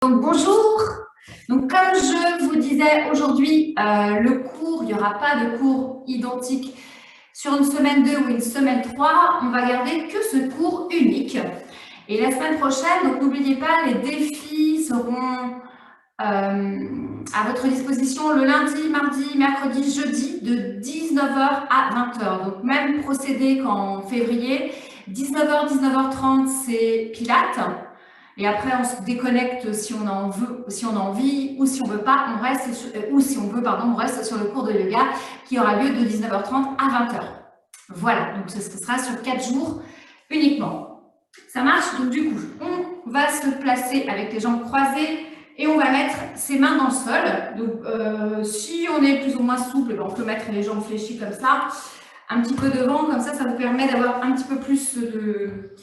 Donc, bonjour. Donc, comme je vous disais aujourd'hui, le cours, il n'y aura pas de cours identique sur une semaine 2 ou une semaine 3. On va garder que ce cours unique. Et la semaine prochaine, donc n'oubliez pas, les défis seront à votre disposition le lundi, mardi, mercredi, jeudi de 19h à 20h. Donc, même procédé qu'en février. 19h, 19h30, c'est Pilates. Et après, on se déconnecte si on en veut, si on a envie, ou si on veut pas, on reste sur, ou si on veut, pardon, on reste sur le cours de yoga qui aura lieu de 19h30 à 20h. Voilà, donc ce sera sur 4 jours uniquement. Ça marche? Donc du coup, on va se placer avec les jambes croisées et on va mettre ses mains dans le sol. Donc si on est plus ou moins souple, on peut mettre les jambes fléchies comme ça, un petit peu devant, comme ça vous permet d'avoir un petit peu plus de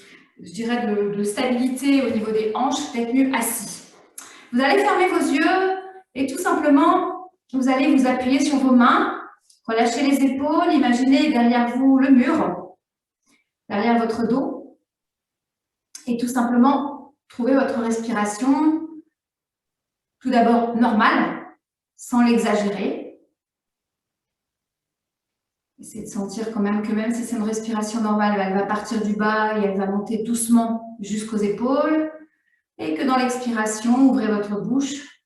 stabilité au niveau des hanches, d'être mieux assis. Vous allez fermer vos yeux et tout simplement, vous allez vous appuyer sur vos mains, relâchez les épaules, imaginez derrière vous le mur, derrière votre dos, et tout simplement, trouvez votre respiration, tout d'abord normale, sans l'exagérer. Essayez de sentir quand même que même si c'est une respiration normale, elle va partir du bas et elle va monter doucement jusqu'aux épaules. Et que dans l'expiration, ouvrez votre bouche.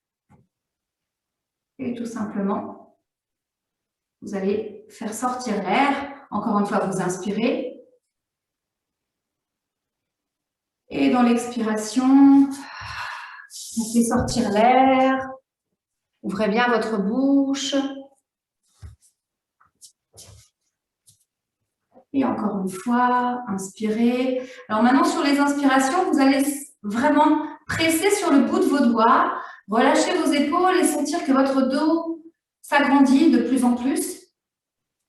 Et tout simplement, vous allez faire sortir l'air. Encore une fois, vous inspirez. Et dans l'expiration, vous faites sortir l'air. Ouvrez bien votre bouche. Et encore une fois, inspirez. Alors maintenant, sur les inspirations, vous allez vraiment presser sur le bout de vos doigts, relâcher vos épaules et sentir que votre dos s'agrandit de plus en plus.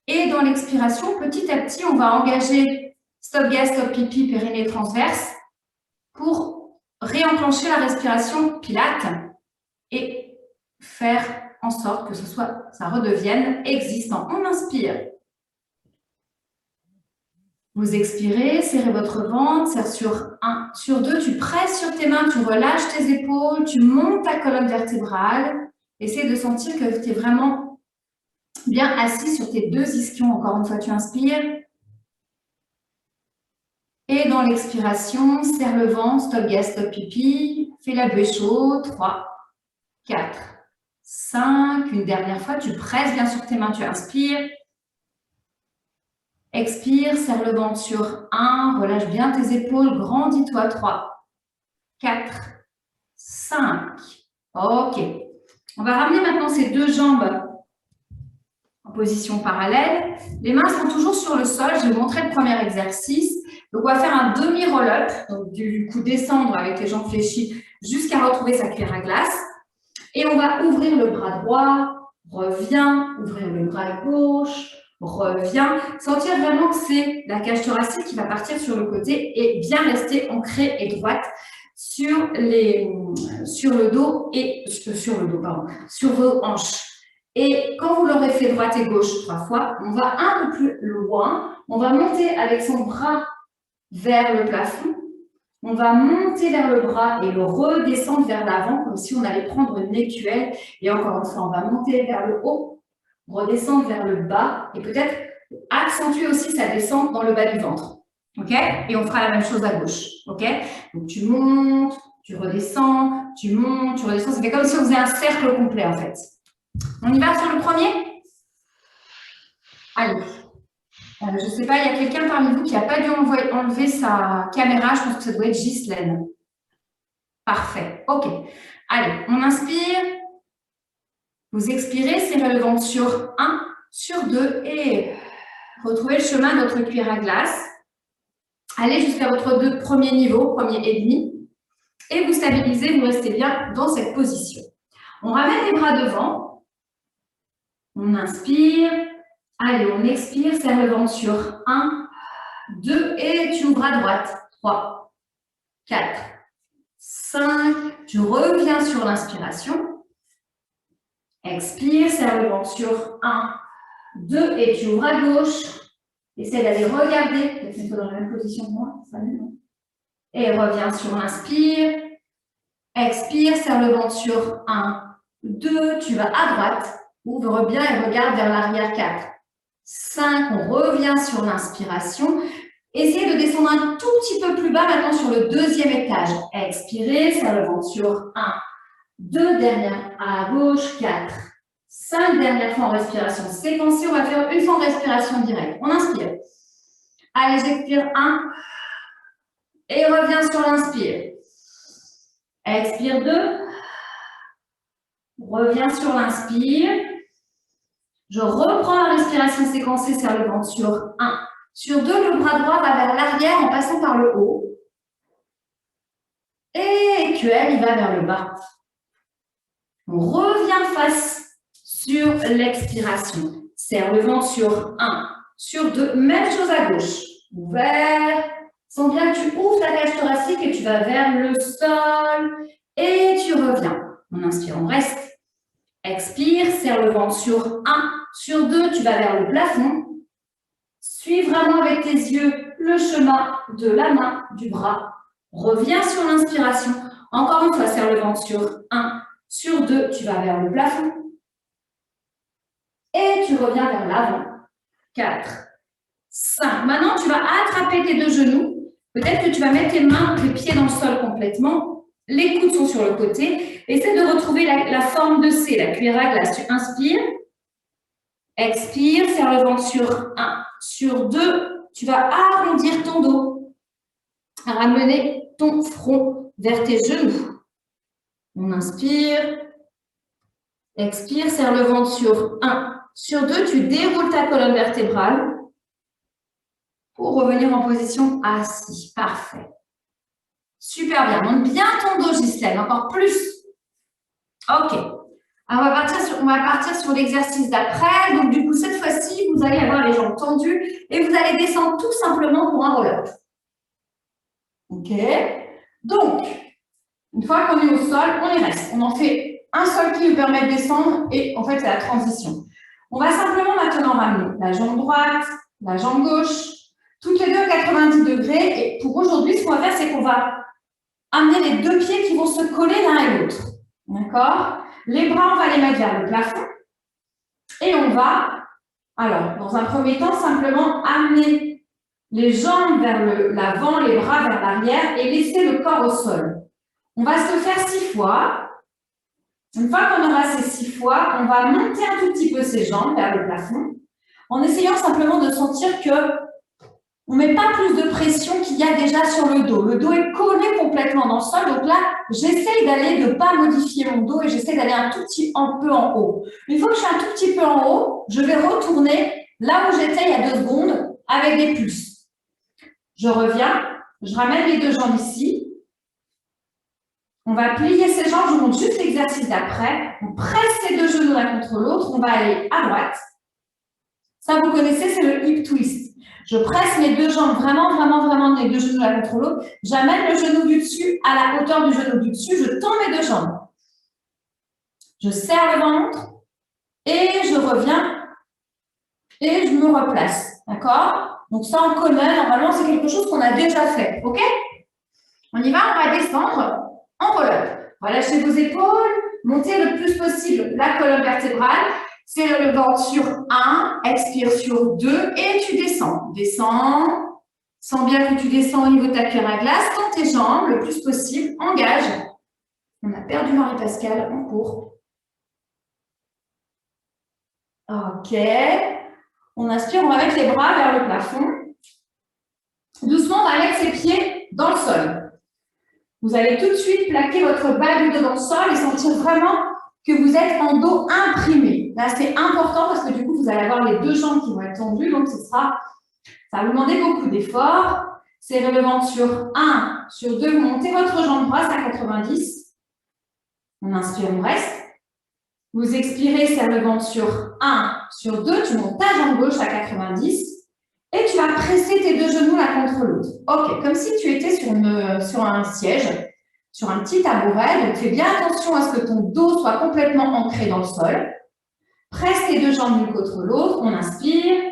Et dans l'expiration, petit à petit, on va engager stop gas, stop pipi, périnée transverse pour réenclencher la respiration Pilates et faire en sorte que ça redevienne existant. On inspire. Vous expirez, serrez votre ventre, serre sur 1, sur 2, tu presses sur tes mains, tu relâches tes épaules, tu montes ta colonne vertébrale. Essaye de sentir que tu es vraiment bien assis sur tes deux ischions. Encore une fois, tu inspires. Et dans l'expiration, serre le ventre, stop gas, stop pipi. Fais la buée chaude. 3, 4, 5. Une dernière fois, tu presses bien sur tes mains, tu inspires. Expire, serre le ventre sur 1, relâche bien tes épaules, grandis-toi. 3, 4, 5. Ok. On va ramener maintenant ces deux jambes en position parallèle. Les mains sont toujours sur le sol. Je vais vous montrer le premier exercice. Donc, on va faire un demi-roll-up. Donc, du coup, descendre avec les jambes fléchies jusqu'à retrouver sa cuillère à glace. Et on va ouvrir le bras droit, revient, ouvrir le bras gauche, revient. Sentir vraiment que c'est la cage thoracique qui va partir sur le côté et bien rester ancrée et droite sur le dos et sur vos hanches. Et quand vous l'aurez fait droite et gauche 3 fois, on va un peu plus loin. On va monter avec son bras vers le plafond. On va monter vers le bras et le redescendre vers l'avant, comme si on allait prendre une écuelle. Et encore une fois, on va monter vers le haut, redescendre vers le bas et peut-être accentuer aussi sa descente dans le bas du ventre. OK? Et on fera la même chose à gauche. OK? Donc, tu montes, tu redescends, tu montes, tu redescends. Ça fait comme si on faisait un cercle complet, en fait. On y va sur le premier? Allez. Je ne sais pas, il y a quelqu'un parmi vous qui n'a pas dû enlever sa caméra. Je pense que ça doit être Ghislaine. Parfait. OK. Allez, on inspire. Vous expirez, serrez le ventre sur 1, sur 2 et retrouvez le chemin de votre cuillère à glace. Allez jusqu'à votre premier niveau, premier et demi. Et vous stabilisez, vous restez bien dans cette position. On ramène les bras devant. On inspire. Allez, on expire, serre le ventre sur 1, 2 et tu ouvres à droite. 3, 4, 5. Tu reviens sur l'inspiration. Expire, serre le ventre sur 1, 2 et tu ouvres à gauche. Essaie d'aller regarder. Mets-toi dans la même position que moi. Et reviens sur l'inspire. Expire, serre le ventre sur 1, 2, tu vas à droite, ouvre bien et regarde vers l'arrière 4. 5, on revient sur l'inspiration. Essayez de descendre un tout petit peu plus bas maintenant sur le deuxième étage. Expirez, serre le ventre sur 1, 2, dernière à gauche, 4, 5 dernières fois en respiration séquencée. On va faire une fois en respiration directe. On inspire. Allez, j'expire 1 et reviens sur l'inspire. Expire 2. Reviens sur l'inspire. Je reprends la respiration séquencée, serre le ventre sur 1. Sur 2, le bras droit va vers l'arrière en passant par le haut. Et QL, il va vers le bas. On revient face sur l'expiration. Serre le ventre sur 1. Sur 2, même chose à gauche. Ouvert. Sens bien que tu ouvres la cage thoracique et tu vas vers le sol. Et tu reviens. On inspire, on reste. Expire, serre le ventre sur 1. Sur 2, tu vas vers le plafond. Suis vraiment avec tes yeux le chemin de la main, du bras. Reviens sur l'inspiration. Encore une fois, serre le ventre sur 1. Sur 2, tu vas vers le plafond. Et tu reviens vers l'avant. 4, 5. Maintenant, tu vas attraper tes deux genoux. Peut-être que tu vas mettre tes mains, tes pieds dans le sol complètement. Les coudes sont sur le côté. Essaie de retrouver la forme de C, la cuillère à glace. Tu inspires. Expire, serre le ventre sur 1. Sur 2, tu vas arrondir ton dos. Ramener ton front vers tes genoux. On inspire. Expire, serre le ventre sur 1. Sur 2, tu déroules ta colonne vertébrale pour revenir en position assis. Parfait. Super bien. Monte bien ton dos, Ghislaine. Encore plus. OK. Alors, on va partir sur l'exercice d'après. Donc, du coup, cette fois-ci, vous allez avoir les jambes tendues et vous allez descendre tout simplement pour un roll-up. OK. Donc, une fois qu'on est au sol, on y reste. On en fait un seul qui nous permet de descendre et en fait, c'est la transition. On va simplement maintenant ramener la jambe droite, la jambe gauche, toutes les deux à 90 degrés. Et pour aujourd'hui, ce qu'on va faire, c'est qu'on va amener les deux pieds qui vont se coller l'un et l'autre. D'accord? Les bras, on va les mettre vers le plafond. Et on va, alors, dans un premier temps, simplement amener les jambes vers l'avant, les bras vers l'arrière et laisser le corps au sol. On va se le faire 6 fois. Une fois qu'on aura ces 6 fois, on va monter un tout petit peu ses jambes vers le plafond en essayant simplement de sentir que on ne met pas plus de pression qu'il y a déjà sur le dos. Le dos est collé complètement dans le sol. Donc là, j'essaye d'aller, de ne pas modifier mon dos et j'essaie d'aller un tout petit peu en haut. Une fois que je suis un tout petit peu en haut, je vais retourner là où j'étais il y a 2 secondes avec des pulses. Je reviens, je ramène les 2 jambes ici. On va plier ses jambes, je vous montre juste l'exercice d'après. On presse ces 2 genoux l'un contre l'autre. On va aller à droite. Ça, vous connaissez, c'est le hip twist. Je presse mes 2 jambes vraiment les 2 genoux l'un contre l'autre. J'amène le genou du dessus à la hauteur du genou du dessus. Je tends mes 2 jambes. Je serre le ventre et je reviens et je me replace. D'accord? Donc ça, on connaît. Normalement, c'est quelque chose qu'on a déjà fait. OK? On y va, on va descendre en roll-up. Relâchez vos épaules. Montez le plus possible la colonne vertébrale. Serre le ventre sur 1, expire sur 2 et tu descends. Descends. Sens bien que tu descends au niveau de ta cuillère à glace. Tends tes jambes le plus possible. Engage. On a perdu Marie-Pascale en cours. OK. On inspire, on va mettre les bras vers le plafond. Doucement, on va mettre ses pieds dans le sol. Vous allez tout de suite plaquer votre bas du dos dans le sol et sentir vraiment que vous êtes en dos imprimé. Là, c'est important parce que du coup, vous allez avoir les 2 jambes qui vont être tendues. Donc, ça va vous demander beaucoup d'efforts. Serrez le ventre sur 1, sur 2. Vous montez votre jambe droite à 90. On inspire, on reste. Vous expirez, serre le ventre sur 1, sur 2. Tu montes ta jambe gauche à 90. Et tu vas presser tes 2 genoux l'un contre l'autre. OK, comme si tu étais sur un siège, sur un petit tabouret. Donc, fais bien attention à ce que ton dos soit complètement ancré dans le sol. Presse tes 2 jambes l'une contre l'autre. On inspire.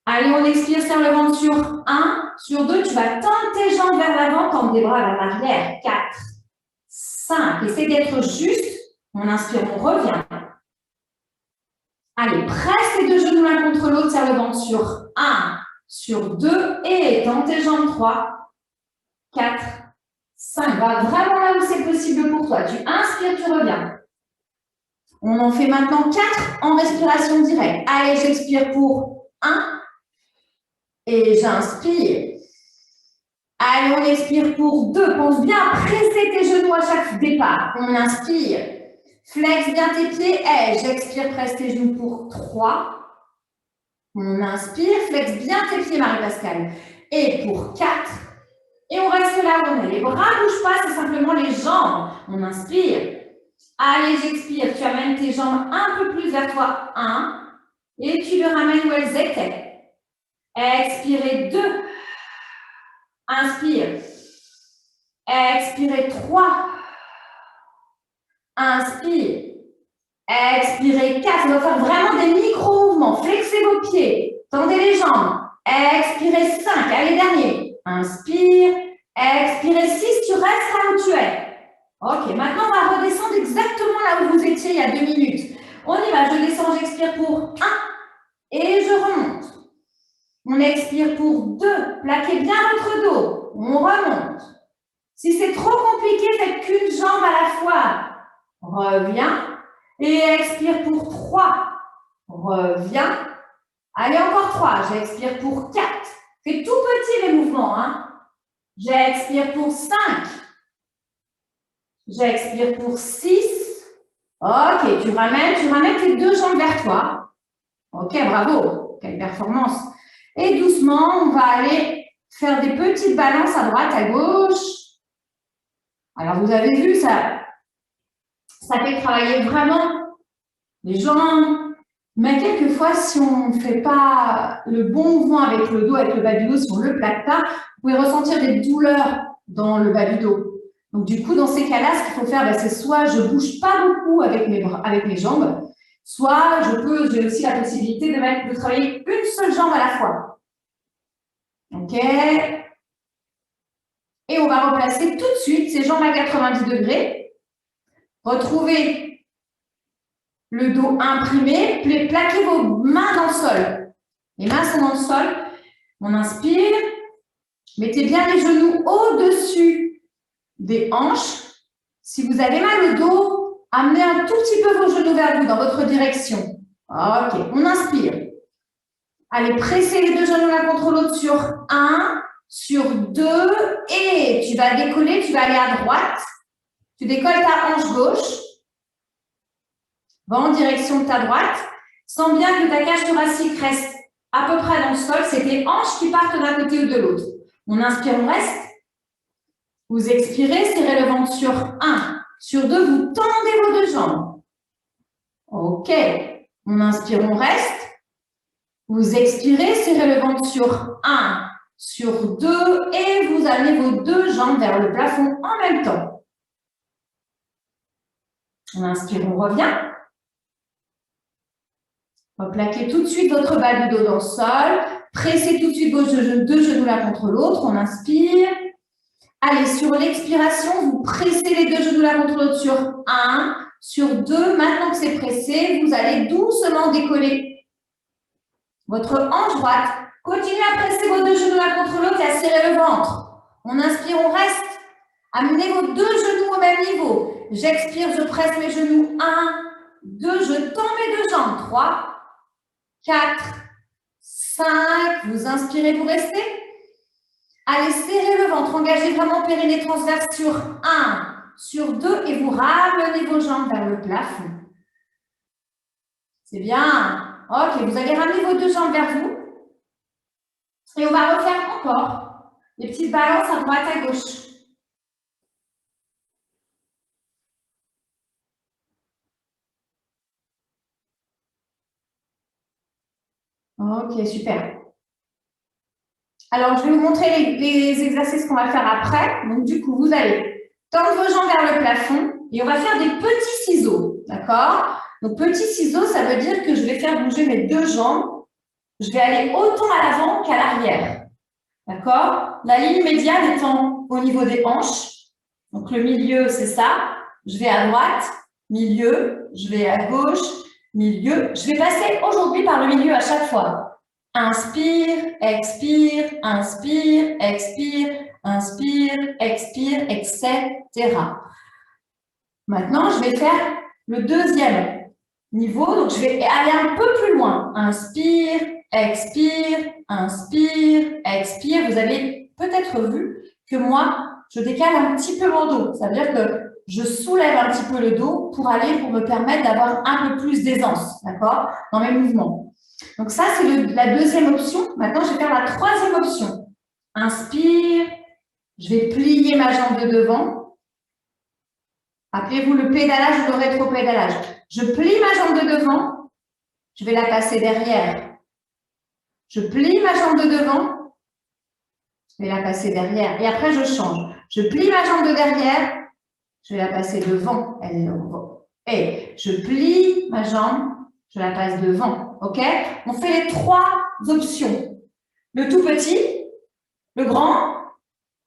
Allez, on expire, serre le ventre sur 1. Sur 2, tu vas tendre tes jambes vers l'avant, tendre tes bras vers l'arrière. 4, 5. Essayez d'être juste. On inspire, on revient. Allez, presse les deux genoux l'un contre l'autre, serre le ventre sur 1, sur 2, et tends tes jambes 3, 4, 5. Va vraiment là où c'est possible pour toi. Tu inspires, tu reviens. On en fait maintenant 4 en respiration directe. Allez, j'expire pour 1 et j'inspire. Allez, on expire pour 2. Pense bien à presser tes genoux à chaque départ. On inspire. Flex bien tes pieds. Et j'expire, presse tes genoux pour 3. On inspire. Flex bien tes pieds, Marie-Pascale. Et pour 4. Et on reste là où on est. Les bras ne bougent pas, c'est simplement les jambes. On inspire. Allez, j'expire. Tu amènes tes jambes un peu plus vers toi. 1. Et tu le ramènes où elles étaient. Expirez 2. Inspire. Expirez 3. Inspire. Expirez 4. On va faire vraiment des micro-mouvements. Flexez vos pieds. Tendez les jambes. Expirez 5. Allez, dernier. Inspire. Expirez 6. Tu restes là où tu es. Ok, maintenant on va redescendre exactement là où vous étiez il y a 2 minutes. On y va. Je descends, j'expire pour 1. Et je remonte. On expire pour 2. Plaquez bien votre dos. On remonte. Si c'est trop compliqué, faites qu'une jambe à la fois. Reviens. Et expire pour 3. Reviens. Allez, encore 3. J'expire pour 4. Fais tout petit les mouvements. Hein. J'expire pour 5. J'expire pour 6. Ok, tu ramènes tes 2 jambes vers toi. Ok, bravo. Quelle performance. Et doucement, on va aller faire des petites balances à droite, à gauche. Alors, vous avez vu, ça fait travailler vraiment les jambes. Mais quelquefois, si on ne fait pas le bon mouvement avec le dos, avec le bas du dos, si on ne le plaque pas, vous pouvez ressentir des douleurs dans le bas du dos. Donc, du coup, dans ces cas-là, ce qu'il faut faire, c'est soit je ne bouge pas beaucoup avec mes jambes, soit j'ai aussi la possibilité de travailler une seule jambe à la fois. Ok. Et on va replacer tout de suite ces jambes à 90 degrés. Retrouvez le dos imprimé. Plaquez vos mains dans le sol. Les mains sont dans le sol. On inspire. Mettez bien les genoux au-dessus des hanches. Si vous avez mal au dos, amenez un tout petit peu vos genoux vers vous, dans votre direction. Ok, on inspire. Allez, pressez les 2 genoux l'un contre l'autre sur 1, sur 2, et tu vas décoller, tu vas aller à droite. Tu décolles ta hanche gauche. Va en direction de ta droite. Sens bien que ta cage thoracique reste à peu près dans le sol. C'est tes hanches qui partent d'un côté ou de l'autre. On inspire, on reste. Vous expirez, serrez le ventre sur 1. Sur 2, vous tendez vos 2 jambes. Ok. On inspire, on reste. Vous expirez, serrez le ventre sur 1, sur 2 et vous amenez vos 2 jambes vers le plafond en même temps. On inspire, on revient. Replaquez tout de suite votre bas du dos dans le sol. Pressez tout de suite vos 2 genoux l'un contre l'autre. On inspire. Allez, sur l'expiration, vous pressez les 2 genoux l'un contre l'autre sur 1, sur 2. Maintenant que c'est pressé, vous allez doucement décoller votre hanche droite. Continuez à presser vos 2 genoux l'un contre l'autre et à serrer le ventre. On inspire, on reste. Amenez vos 2 genoux au même niveau. J'expire, je presse mes genoux. 1, 2, je tends mes 2 jambes. 3, 4, 5. Vous inspirez, vous restez. Allez, serrez le ventre. Engagez vraiment périnée transverse sur 1, sur 2 et vous ramenez vos jambes vers le plafond. C'est bien. Ok, vous allez ramener vos 2 jambes vers vous. Et on va refaire encore des petites balances à droite, à gauche. Ok, super. Alors, je vais vous montrer les exercices qu'on va faire après. Donc, du coup, vous allez tendre vos jambes vers le plafond et on va faire des petits ciseaux. D'accord? Donc, petits ciseaux, ça veut dire que je vais faire bouger mes 2 jambes. Je vais aller autant à l'avant qu'à l'arrière. D'accord? La ligne médiane étant au niveau des hanches. Donc, le milieu, c'est ça. je vais à droite, milieu, je vais à gauche, milieu. Je vais passer aujourd'hui par le milieu à chaque fois. Inspire, expire, inspire, expire, inspire, expire, etc. Maintenant, je vais faire le deuxième niveau. Donc, je vais aller un peu plus loin. Inspire, expire, inspire, expire. Vous avez peut-être vu que moi, je décale un petit peu mon dos. Ça veut dire que je soulève un petit peu le dos pour me permettre d'avoir un peu plus d'aisance, d'accord, dans mes mouvements. Donc ça, c'est la deuxième option. Maintenant, je vais faire la troisième option. Inspire, je vais plier ma jambe de devant. Appelez-vous le pédalage ou le rétro-pédalage. Je plie ma jambe de devant, je vais la passer derrière. Je plie ma jambe de devant, je vais la passer derrière. Et après, je change. Je plie ma jambe de derrière, je vais la passer devant. Et je plie ma jambe, je la passe devant. OK? On fait les trois options. Le tout petit, le grand,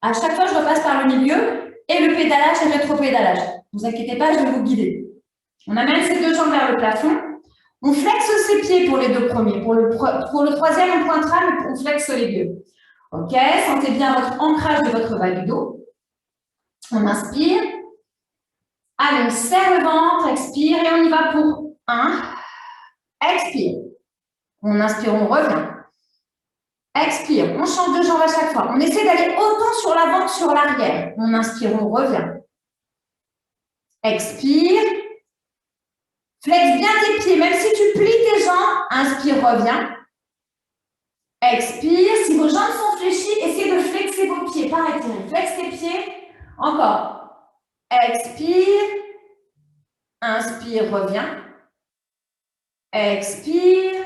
à chaque fois, je repasse par le milieu, et le pédalage et le rétro-pédalage. Ne vous inquiétez pas, je vais vous guider. On amène ces deux jambes vers le plafond. On flexe ses pieds pour les deux premiers. Pour le troisième, on pointera, mais on flexe les deux. OK? Sentez bien votre ancrage de votre bas du dos. On inspire. Allez, on serre le ventre, expire, et on y va pour 1. Expire. On inspire, on revient. Expire, on change de jambe à chaque fois. On essaie d'aller autant sur l'avant que sur l'arrière. On inspire, on revient. Expire. Flexe bien tes pieds, même si tu plies tes jambes. Inspire, reviens. Expire. Si vos jambes sont fléchies, essayez de flexer vos pieds. Pas étirer. Flexe tes pieds. Encore. Expire. Inspire, reviens. Expire.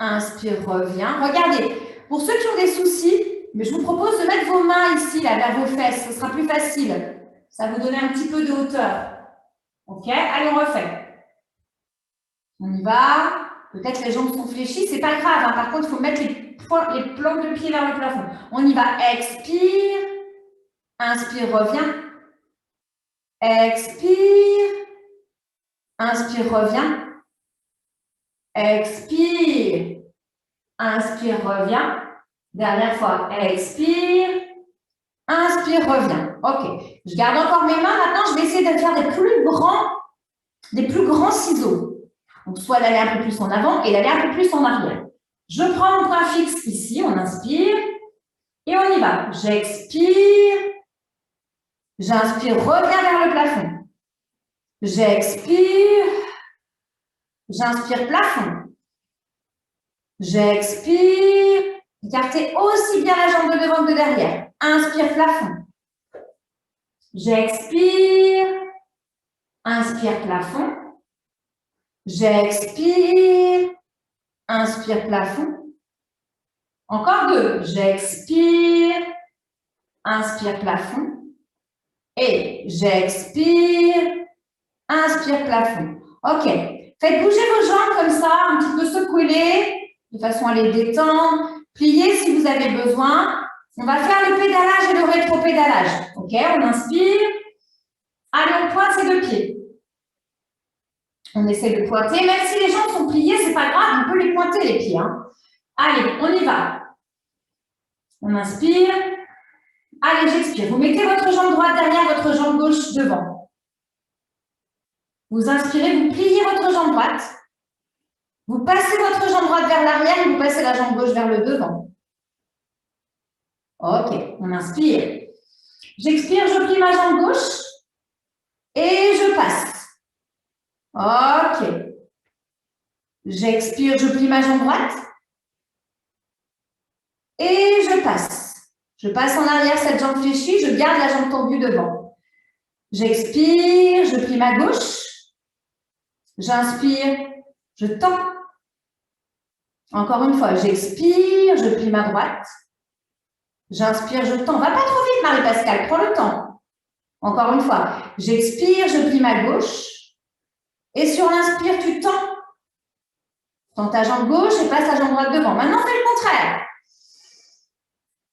Inspire, reviens. Regardez, pour ceux qui ont des soucis, mais je vous propose de mettre vos mains ici, là, vers vos fesses. Ce sera plus facile. Ça va vous donner un petit peu de hauteur. OK? Allez, on refait. On y va. Peut-être les jambes sont fléchies, c'est pas grave. Hein. Par contre, il faut mettre les plantes de pied vers le plafond. On y va. Expire. Inspire, reviens. Expire. Inspire, reviens. Expire. Inspire, reviens. Dernière fois. Expire. Inspire, reviens. OK. Je garde encore mes mains. Maintenant, je vais essayer de faire des plus grands ciseaux. Donc, soit d'aller un peu plus en avant et d'aller un peu plus en arrière. Je prends mon point fixe ici. On inspire. Et on y va. J'expire. J'inspire, reviens vers le plafond. J'expire. J'inspire, plafond. J'expire. Écartez aussi bien la jambe de devant que de derrière. Inspire, plafond. J'expire. Inspire, plafond. J'expire. Inspire, plafond. Encore 2. J'expire. Inspire, plafond. Et j'expire. Inspire, plafond. OK. Faites bouger vos jambes comme ça, un petit peu secouez-les, de façon à les détendre. Pliez si vous avez besoin. On va faire le pédalage et le rétro-pédalage. OK, on inspire. Allez, on pointe ses deux pieds. On essaie de pointer. Même si les jambes sont pliées, ce n'est pas grave, on peut les pointer les pieds. Hein. Allez, on y va. On inspire. Allez, j'expire. Vous mettez votre jambe droite derrière, votre jambe gauche devant. Vous inspirez, vous pliez votre jambe droite. Vous passez votre jambe droite vers l'arrière et vous passez la jambe gauche vers le devant. OK, on inspire. J'expire, je plie ma jambe gauche et je passe. OK. J'expire, je plie ma jambe droite et je passe. Je passe en arrière cette jambe fléchie, je garde la jambe tendue devant. J'expire, je plie ma gauche. J'inspire, je tends. Encore une fois, j'expire, je plie ma droite. J'inspire, je tends. Va pas trop vite, Marie-Pascale, prends le temps. Encore une fois, j'expire, je plie ma gauche. Et sur l'inspire, tu tends. Tends ta jambe gauche et passe ta jambe droite devant. Maintenant, fais le contraire.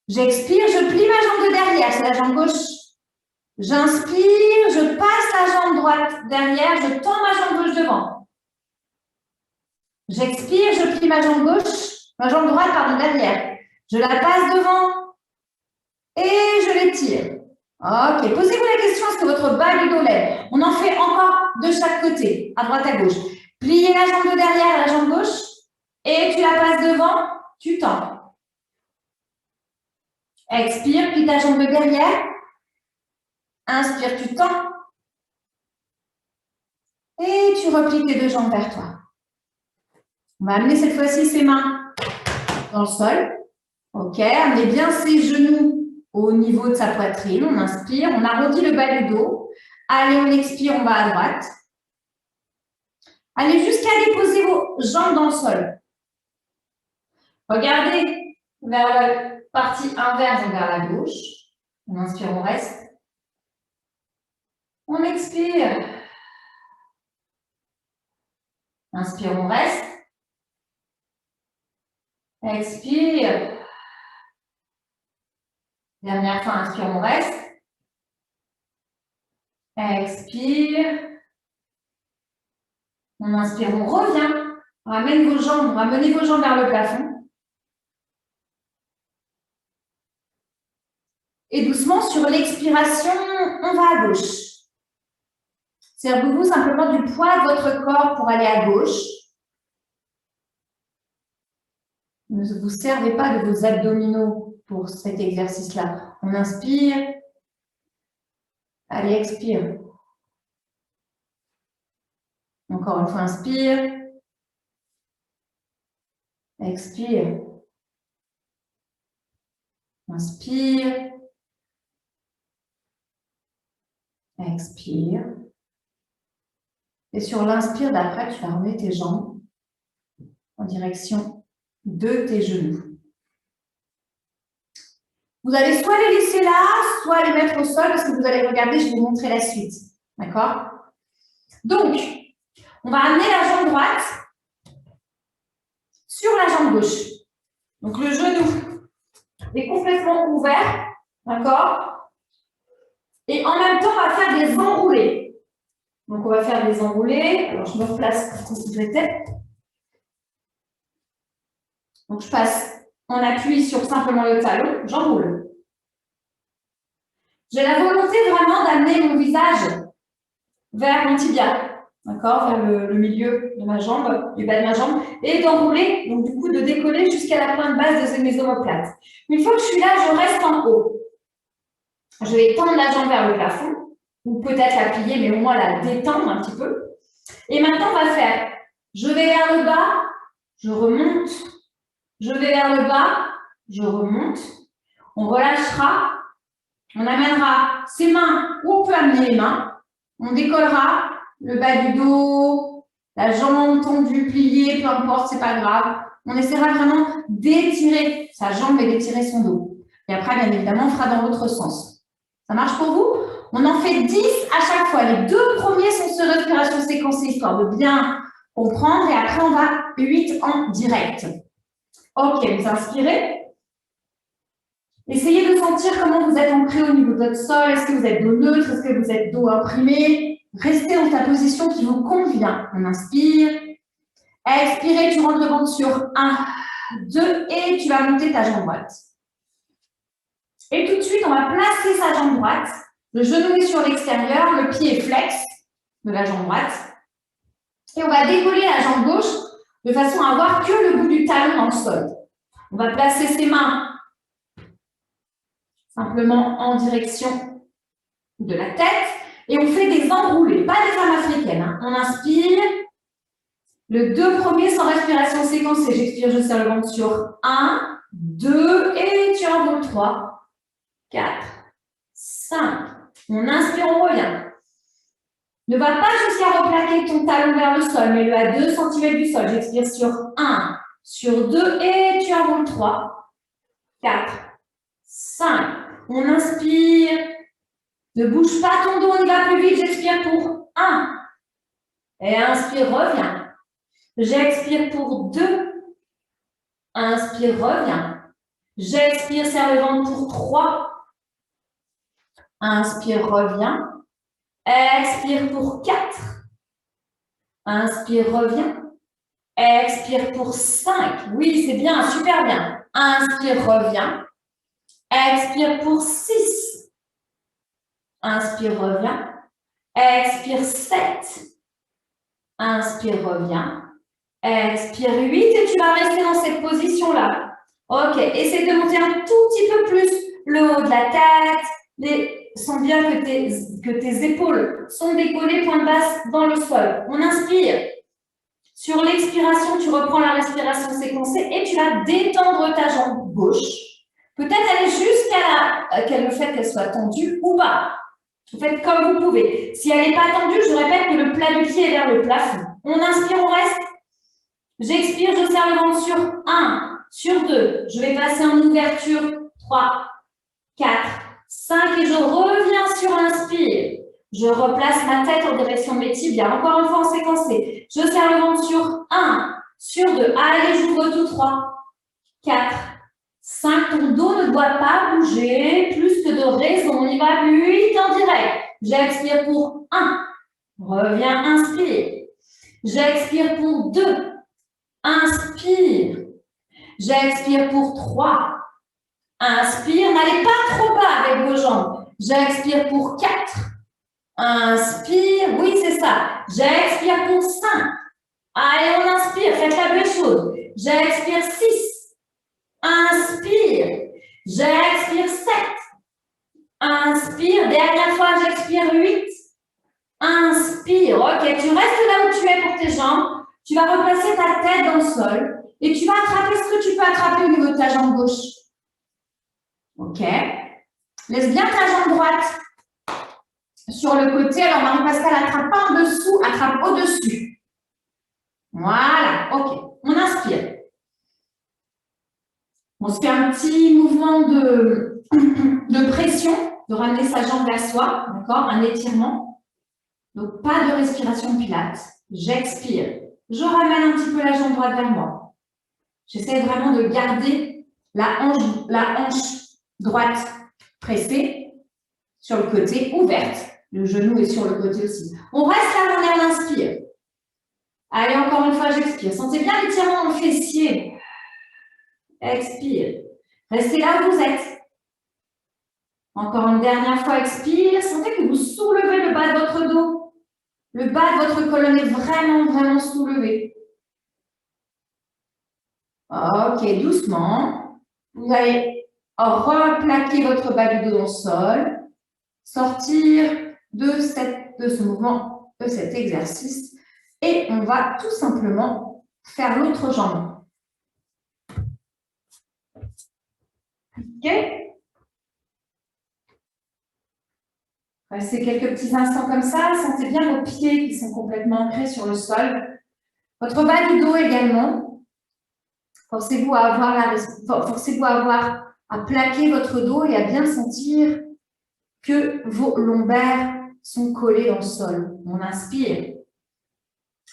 J'expire, je plie ma jambe de derrière, c'est la jambe gauche. J'inspire, je passe la jambe droite derrière, je tends ma jambe gauche devant. J'expire, je plie ma jambe gauche, ma jambe droite, pardon, derrière. Je la passe devant et je l'étire. Ok, posez-vous la question, est-ce que votre bas du dos lève? On en fait encore de chaque côté, à droite, à gauche. Pliez la jambe de derrière à la jambe gauche et tu la passes devant, tu tends. Expire, plie ta jambe de derrière. Inspire, tu tends. Et tu replies tes deux jambes vers toi. On va amener cette fois-ci ses mains dans le sol. Ok, amenez bien ses genoux au niveau de sa poitrine. On inspire, on arrondit le bas du dos. Allez, on expire, on va à droite. Allez jusqu'à déposer vos jambes dans le sol. Regardez vers la partie inverse, donc vers la gauche. On inspire, on reste. On expire. Inspire, on reste. Expire. Dernière fois, inspire, on reste. Expire. On inspire, on revient. Ramenez vos jambes vers le plafond. Et doucement, sur l'expiration, on va à gauche. Servez-vous simplement du poids de votre corps pour aller à gauche. Ne vous servez pas de vos abdominaux pour cet exercice-là. On inspire. Allez, expire. Encore une fois, inspire. Expire. Inspire. Expire. Et sur l'inspire d'après, tu vas remettre tes jambes en direction de tes genoux. Vous allez soit les laisser là, soit les mettre au sol, parce que vous allez regarder, je vais vous montrer la suite. D'accord? Donc, on va amener la jambe droite sur la jambe gauche. Donc, le genou est complètement ouvert. D'accord? Et en même temps, on va faire des enroulés. Donc, on va faire des enroulés. Alors, je me replace comme si j'étais. Donc, je passe en appui sur simplement le talon, j'enroule. J'ai la volonté vraiment d'amener mon visage vers mon tibia, d'accord, vers le milieu de ma jambe, du bas de ma jambe, et d'enrouler, donc du coup de décoller jusqu'à la pointe basse de mes omoplates. Une fois que je suis là, je reste en haut. Je vais tendre la jambe vers le plafond, ou peut-être la plier, mais au moins la détendre un petit peu. Et maintenant, on va faire, je vais vers le bas, je remonte, je vais vers le bas, je remonte, on relâchera, on amènera ses mains où on peut amener les mains, on décollera le bas du dos, la jambe tendue, pliée, peu importe, c'est pas grave. On essaiera vraiment d'étirer sa jambe et d'étirer son dos. Et après, bien évidemment, on fera dans l'autre sens. Ça marche pour vous? On en fait 10 à chaque fois. Les deux premiers sont sur respiration séquencée, histoire de bien comprendre. Et après, on va 8 en direct. Ok, vous inspirez. Essayez de sentir comment vous êtes ancré au niveau de votre sol. Est-ce que vous êtes dos neutre? Est-ce que vous êtes dos imprimé? Restez dans ta position qui vous convient. On inspire. Expirez, tu rentres le ventre sur 1, 2 et tu vas monter ta jambe droite. Et tout de suite, on va placer sa jambe droite. Le genou est sur l'extérieur, le pied est flex de la jambe droite. Et on va décoller la jambe gauche de façon à avoir que le bout du talon dans le sol. On va placer ses mains simplement en direction de la tête. Et on fait des enroulés, pas des femmes africaines. Hein. On inspire. Le 2 premiers sans respiration séquencée. J'expire, je serre le ventre sur 1, 2 et tu enroules 3, 4, 5. On inspire, on revient. Ne va pas jusqu'à replaquer ton talon vers le sol, mets-le à 2 cm du sol. J'expire sur 1, sur 2 et tu enroules 3, 4, 5. On inspire. Ne bouge pas ton dos, on y va plus vite. J'expire pour 1. Et inspire, reviens. J'expire pour 2. Inspire, reviens. J'expire, serre le ventre pour 3. Inspire, reviens. Expire pour 4. Inspire, reviens. Expire pour 5. Oui, c'est bien, super bien. Inspire, reviens. Expire pour 6. Inspire, reviens. Expire 7. Inspire, reviens. Expire 8 et tu vas rester dans cette position-là. Ok, essaie de monter un tout petit peu plus le haut de la tête. Sens bien que tes épaules sont décollées, pointe basse dans le sol. On inspire. Sur l'expiration, tu reprends la respiration séquencée et tu vas détendre ta jambe gauche. Peut-être aller jusqu'à le fait qu'elle soit tendue ou pas. Vous faites comme vous pouvez. Si elle n'est pas tendue, je répète que le plat du pied est vers le plafond. On inspire, on reste. J'expire, je serre le ventre sur 1, sur 2. Je vais passer en ouverture 3, 4, 5 et je reviens sur inspire. Je replace ma tête en direction de mes tibias. Encore une fois en séquencé. Je serre le ventre sur 1, sur 2. Allez, j'ouvre tout 3, 4, 5. Ton dos ne doit pas bouger. Plus que de raison. On y va 8 en direct. J'expire pour 1. Reviens, inspire. J'expire pour 2. Inspire. J'expire pour 3. Inspire. N'allez pas trop bas avec vos jambes. J'expire pour 4. Inspire. Oui, c'est ça. J'expire pour 5. Allez, on inspire. Faites la même chose. J'expire 6. Inspire. J'expire 7. Inspire. Dernière fois, j'expire 8. Inspire. Ok, tu restes là où tu es pour tes jambes. Tu vas replacer ta tête dans le sol et tu vas attraper ce que tu peux attraper au niveau de ta jambe gauche. Ok. Laisse bien ta jambe droite sur le côté. Alors, Marie-Pascale, attrape pas en dessous, attrape au-dessus. Voilà. Ok. On inspire. On se fait un petit mouvement de pression, de ramener sa jambe vers soi. D'accord. Un étirement. Donc, pas de respiration pilates. J'expire. Je ramène un petit peu la jambe droite vers moi. J'essaie vraiment de garder la hanche droite pressée sur le côté, ouverte. Le genou est sur le côté aussi. On reste là, on inspire. Allez, encore une fois, j'expire. Sentez bien l'étirement dans le fessier. Expire. Restez là où vous êtes. Encore une dernière fois, expire. Sentez que vous soulevez le bas de votre dos. Le bas de votre colonne est vraiment, vraiment soulevé. Ok, doucement. Vous allez replaquer votre bas du dos dans le sol. Sortir de ce mouvement, de cet exercice. Et on va tout simplement faire l'autre jambe. Ok? Restez quelques petits instants comme ça. Sentez bien vos pieds qui sont complètement ancrés sur le sol. Votre bas du dos également. Forcez-vous à à plaquer votre dos et à bien sentir que vos lombaires sont collés dans le sol. On inspire.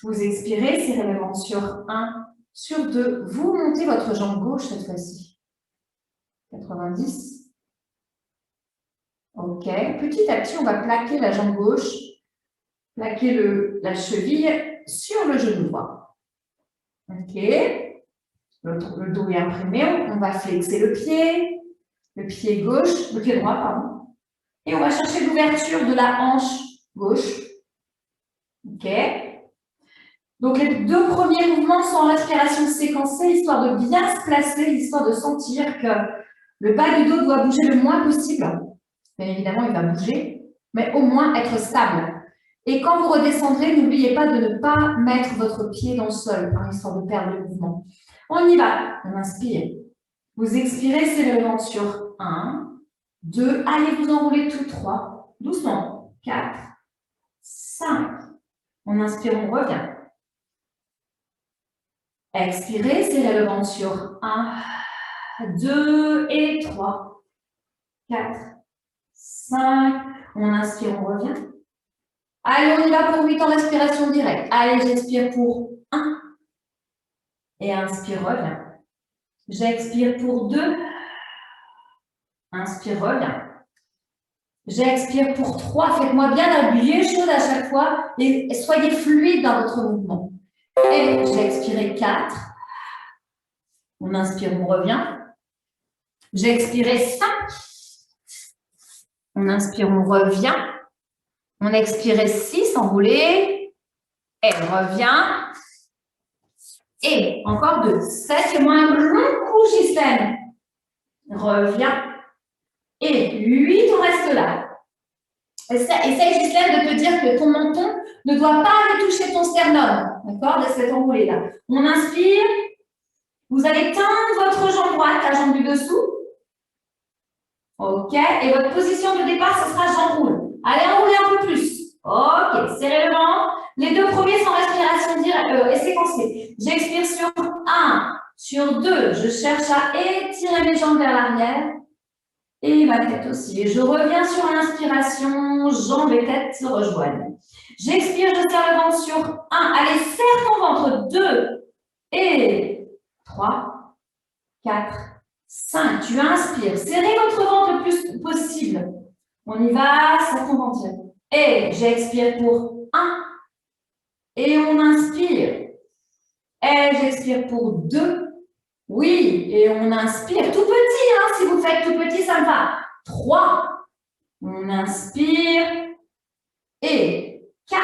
Vous expirez, serrez le ventre sur 1, sur 2. Vous montez votre jambe gauche cette fois-ci. 90. Ok. Petit à petit, on va plaquer la jambe gauche, plaquer la cheville sur le genou droit. Ok. Le dos est imprimé. On va flexer le pied gauche, le pied droit, pardon. Et on va chercher l'ouverture de la hanche gauche. Ok. Donc, les deux premiers mouvements sont en respiration séquencée, histoire de bien se placer, histoire de sentir que le bas du dos doit bouger le moins possible. Bien évidemment, il va bouger, mais au moins être stable. Et quand vous redescendrez, n'oubliez pas de ne pas mettre votre pied dans le sol, histoire de perdre le mouvement. On y va. On inspire. Vous expirez, serrez le ventre sur 1, 2, allez vous enrouler tout 3, doucement, 4, 5. On inspire, on revient. Expirez, serrez le ventre sur 1, 2 et 3, 4, 5. On inspire, on revient. Allez, on y va pour 8 en respiration directe. Allez, j'expire pour 1. Et inspire, reviens. J'expire pour 2. Inspire, reviens. J'expire pour 3. Faites-moi bien la bien chaude à chaque fois et soyez fluide dans votre mouvement. Et j'ai expiré 4. On inspire, on revient. J'ai expiré 5. On inspire, on revient. On expire 6, enroulé. Et on revient. Et encore 2. 7, fais-moi un long coup, Ghislaine. Reviens. Et 8, on reste là. Essaye, Ghislaine, de te dire que ton menton ne doit pas aller toucher ton sternum. D'accord? De cet enroulé-là. On inspire. Vous allez tendre votre jambe droite, la jambe du dessous. OK. Et votre position de départ, ce sera j'enroule. Allez, enroulez un peu plus. OK. Serrez le ventre. Les 2 premiers sans respiration et séquencée. J'expire sur 1, sur 2. Je cherche à étirer mes jambes vers l'arrière. Et ma tête aussi. Et je reviens sur l'inspiration. Jambes et tête se rejoignent. J'expire, je serre le ventre sur 1. Allez, serre ton ventre. 2 et 3, 4, 5. Tu inspires. Serrez votre ventre le plus possible. On y va, serre ton ventre. Et j'expire pour 1. Et on inspire. Et j'expire pour 2. Oui, et on inspire. Tout petit, hein, si vous faites tout petit, ça me va. 3. On inspire. Et 4.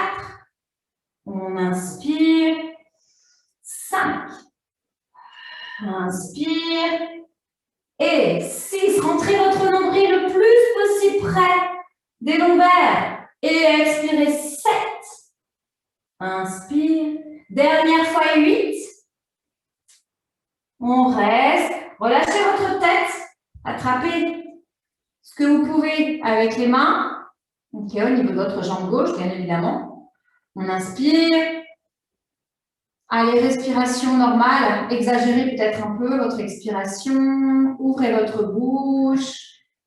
On inspire. 5. Inspire. Et 6. Rentrez votre nombril le plus possible près des lombaires. Et expirez 7. Inspire. Dernière fois 8. On reste. Relâchez votre tête. Attrapez ce que vous pouvez avec les mains. OK, au niveau de votre jambe gauche, bien évidemment. On inspire. Allez, respiration normale. Exagérez peut-être un peu votre expiration. Ouvrez votre bouche.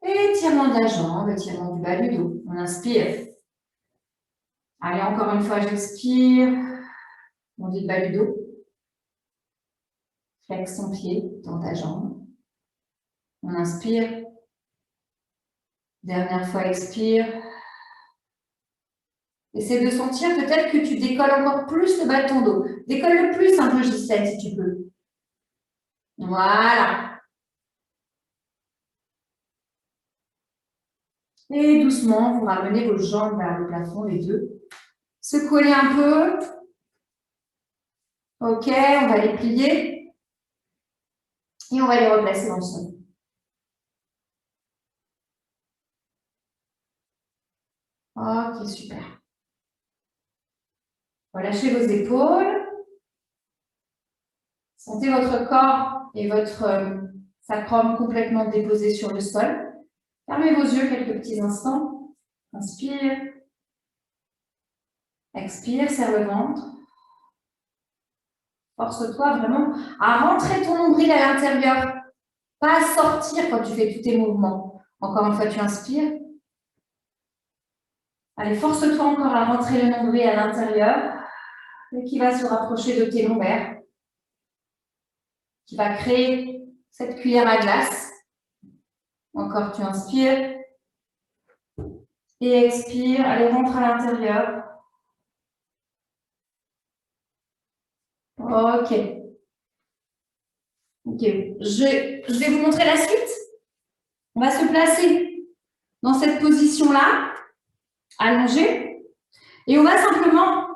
Étirement de la jambe, étirement du bas du dos. On inspire. Allez, encore une fois, j'expire. On dit le bas du dos. Flex ton pied dans ta jambe. On inspire. Dernière fois, expire. Essaie de sentir peut-être que tu décolles encore plus le bas de ton dos. Décolle le plus un peu, Gisèle, si tu peux. Voilà. Et doucement, vous ramenez vos jambes vers le plafond, les deux. Secouez un peu. OK, on va les plier. Et on va les replacer dans le sol. OK, super. Relâchez vos épaules. Sentez votre corps et votre sacrum complètement déposé sur le sol. Fermez vos yeux quelques petits instants. Inspire. Expire, serre le ventre. Force-toi vraiment à rentrer ton nombril à l'intérieur. Pas à sortir quand tu fais tous tes mouvements. Encore une fois, tu inspires. Allez, force-toi encore à rentrer le nombril à l'intérieur. Et qui va se rapprocher de tes lombaires. Qui va créer cette cuillère à glace. Encore, tu inspires. Et expire. Allez, rentre à l'intérieur. OK. OK. Je vais vous montrer la suite. On va se placer dans cette position-là, allongée. Et on va simplement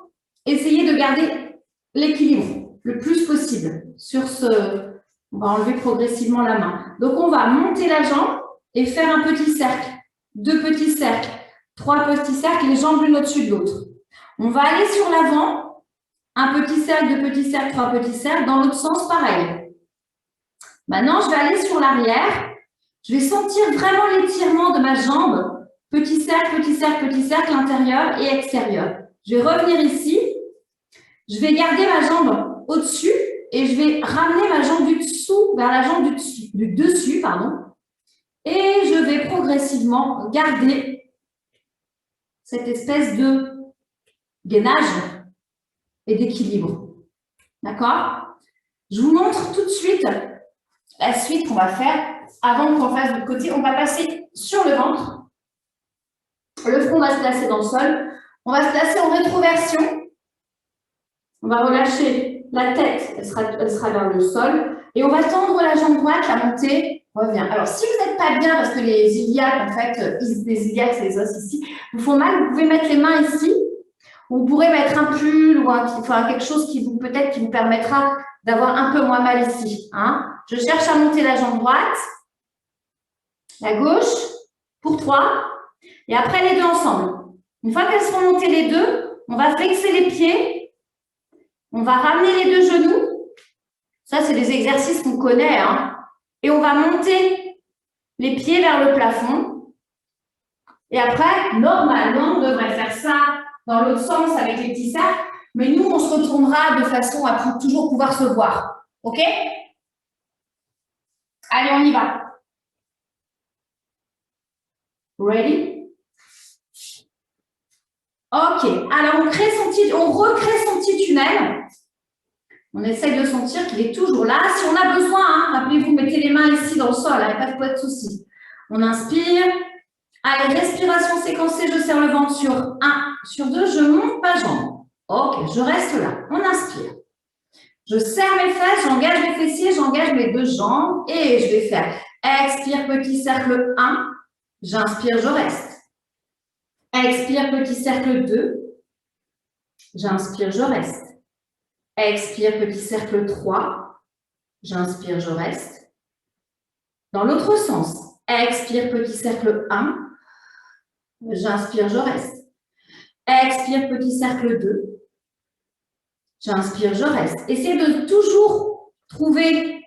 essayer de garder l'équilibre le plus possible sur ce... On va enlever progressivement la main. Donc, on va monter la jambe et faire un petit cercle. 2 petits cercles. 3 petits cercles, les jambes l'une au-dessus de l'autre. On va aller sur l'avant. Un petit cercle, 2 petits cercles, 3 petits cercles. Dans l'autre sens, pareil. Maintenant, je vais aller sur l'arrière. Je vais sentir vraiment l'étirement de ma jambe. Petit cercle, petit cercle, petit cercle, intérieur et extérieur. Je vais revenir ici. Je vais garder ma jambe au-dessus et je vais ramener ma jambe du dessous vers la jambe du dessus, pardon. Et je vais progressivement garder cette espèce de gainage et d'équilibre. D'accord? Je vous montre tout de suite la suite qu'on va faire. Avant qu'on fasse de l'autre côté, on va passer sur le ventre. Le front va se placer dans le sol. On va se placer en rétroversion. On va relâcher la tête, elle sera vers le sol. Et on va tendre la jambe droite, la montée revient. Alors, si vous n'êtes pas bien, parce que les iliaques, en fait, les iliaques, c'est les os ici, vous font mal, vous pouvez mettre les mains ici. Vous pourrez mettre un pull ou quelque chose qui vous permettra d'avoir un peu moins mal ici. Hein. Je cherche à monter la jambe droite, la gauche, pour 3. Et après, les deux ensemble. Une fois qu'elles seront montées les deux, on va flexer les pieds. On va ramener les deux genoux. Ça, c'est des exercices qu'on connaît. Hein. Et on va monter les pieds vers le plafond. Et après, normalement, on devrait faire ça dans l'autre sens avec les petits cercles. Mais nous, on se retournera de façon à toujours pouvoir se voir. OK? Allez, on y va. Ready? OK. Alors, on recrée son petit tunnel. On essaye de sentir qu'il est toujours là. Si on a besoin, hein, rappelez-vous, mettez les mains ici dans le sol, il n'y a pas de souci. On inspire. Allez, respiration séquencée, je serre le ventre sur 1, sur 2, je monte ma jambe. OK, je reste là. On inspire. Je serre mes fesses, j'engage mes fessiers, j'engage mes deux jambes et je vais faire expire, petit cercle 1. J'inspire, je reste. Expire, petit cercle 2. J'inspire, je reste. Expire, petit cercle 3. J'inspire, je reste. Dans l'autre sens, expire, petit cercle 1. J'inspire, je reste. Expire, petit cercle 2. J'inspire, je reste. Essayez de toujours trouver,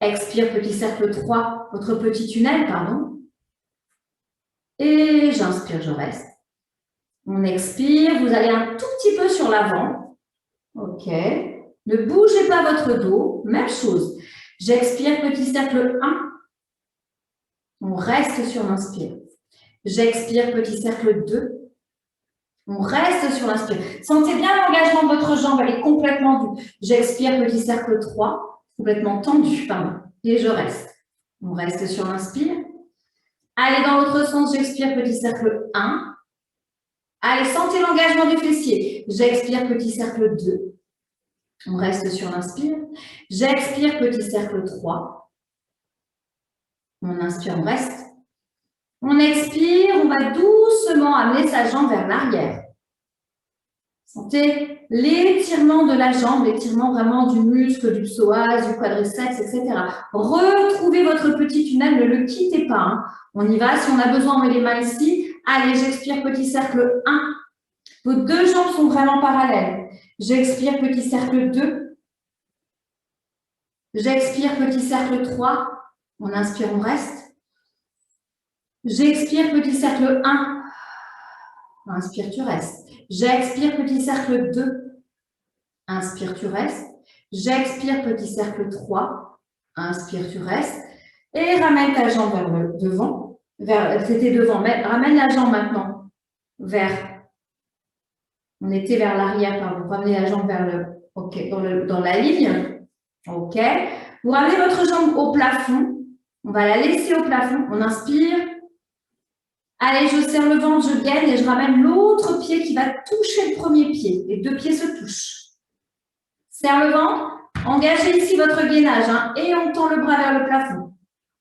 expire, petit cercle 3, votre petit tunnel, pardon. Et j'inspire, je reste. On expire, vous allez un tout petit peu sur l'avant. OK. Ne bougez pas votre dos. Même chose. J'expire, petit cercle 1. On reste sur l'inspire. J'expire, petit cercle 2. On reste sur l'inspire. Sentez bien l'engagement de votre jambe, elle est complètement due. J'expire, petit cercle 3, complètement tendu, pardon. Et je reste. On reste sur l'inspire. Allez, dans l'autre sens, j'expire, petit cercle 1. Allez, sentez l'engagement du fessier. J'expire, petit cercle 2. On reste sur l'inspire. J'expire, petit cercle 3. On inspire, on reste. On expire, on va doucement amener sa jambe vers l'arrière. Sentez l'étirement de la jambe, l'étirement vraiment du muscle, du psoas, du quadriceps, etc. Retrouvez votre petit tunnel, ne le quittez pas. Hein. On y va, si on a besoin, on met les mains ici. Allez, j'expire, petit cercle 1. Vos deux jambes sont vraiment parallèles. J'expire, petit cercle 2. J'expire, petit cercle 3. On inspire, on reste. J'expire, petit cercle 1. Inspire, tu restes. J'expire, petit cercle 2. Inspire, tu restes. J'expire, petit cercle 3. Inspire, tu restes. Et ramène ta jambe vers le devant. C'était devant, mais ramène la jambe maintenant vers. On était vers l'arrière, pardon. Ramenez la jambe vers le. OK, dans la ligne. OK. Vous ramenez votre jambe au plafond. On va la laisser au plafond. On inspire. Allez, je serre le ventre, je gaine et je ramène l'autre pied qui va toucher le premier pied. Les deux pieds se touchent. Serre le ventre, engagez ici votre gainage hein, et on tend le bras vers le plafond.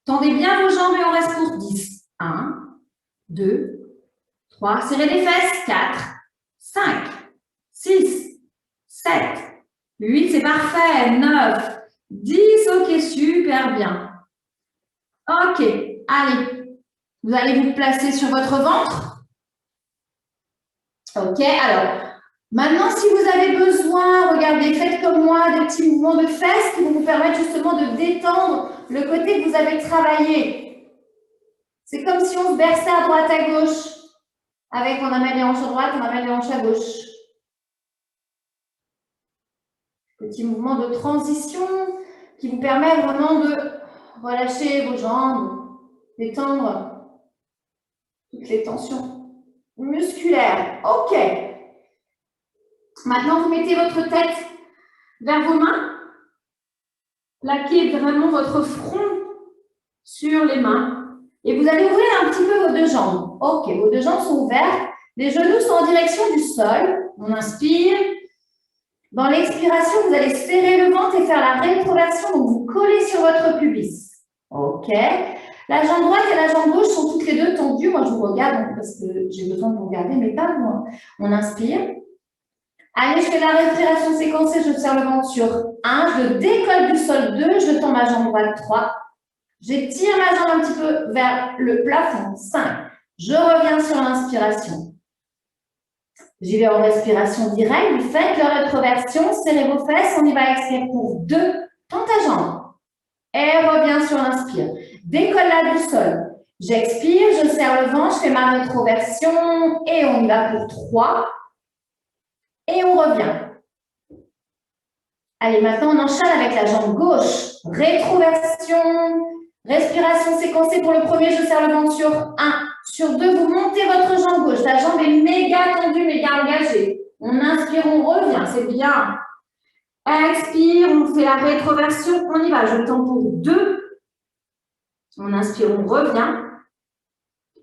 Tendez bien vos jambes et on reste pour 10. 1, 2, 3. Serrez les fesses. 4, 5, 6, 7, 8. C'est parfait. 9, 10. OK, super bien. OK, allez. Vous allez vous placer sur votre ventre. OK, alors, maintenant, si vous avez besoin, regardez, faites comme moi des petits mouvements de fesses qui vont vous permettre justement de détendre le côté que vous avez travaillé. C'est comme si on se berçait à droite, à gauche. Avec, on amène les hanches à droite, on amène les hanches à gauche. Petit mouvement de transition qui vous permet vraiment de relâcher vos jambes, détendre toutes les tensions musculaires. OK. Maintenant, vous mettez votre tête vers vos mains. Plaquez vraiment votre front sur les mains. Et vous allez ouvrir un petit peu vos deux jambes. Ok, vos deux jambes sont ouvertes. Les genoux sont en direction du sol. On inspire. Dans l'expiration, vous allez serrer le ventre et faire la rétroversion. Donc, vous collez sur votre pubis. Ok. La jambe droite et la jambe gauche sont toutes les deux tendues. Moi, je vous regarde parce que j'ai besoin de vous regarder, mais pas moi. On inspire. Allez, je fais la respiration séquencée. Je serre le ventre sur 1. Je décolle du sol 2. Je tends ma jambe droite 3. J'étire ma jambe un petit peu vers le plafond 5. Je reviens sur l'inspiration. J'y vais en respiration directe. Vous faites la rétroversion. Serrez vos fesses. On y va expirer pour 2. Tends ta jambe. Et reviens sur l'inspire. Décolle-la du sol. J'expire, je serre le ventre, je fais ma rétroversion et on y va pour 3. Et on revient. Allez, maintenant on enchaîne avec la jambe gauche. Rétroversion, respiration séquencée pour le premier, je serre le ventre sur 1. Sur 2, vous montez votre jambe gauche. La jambe est méga tendue, méga engagée. On inspire, on revient, c'est bien. Expire, on fait la rétroversion, on y va. Je tends pour 2. On inspire, on revient.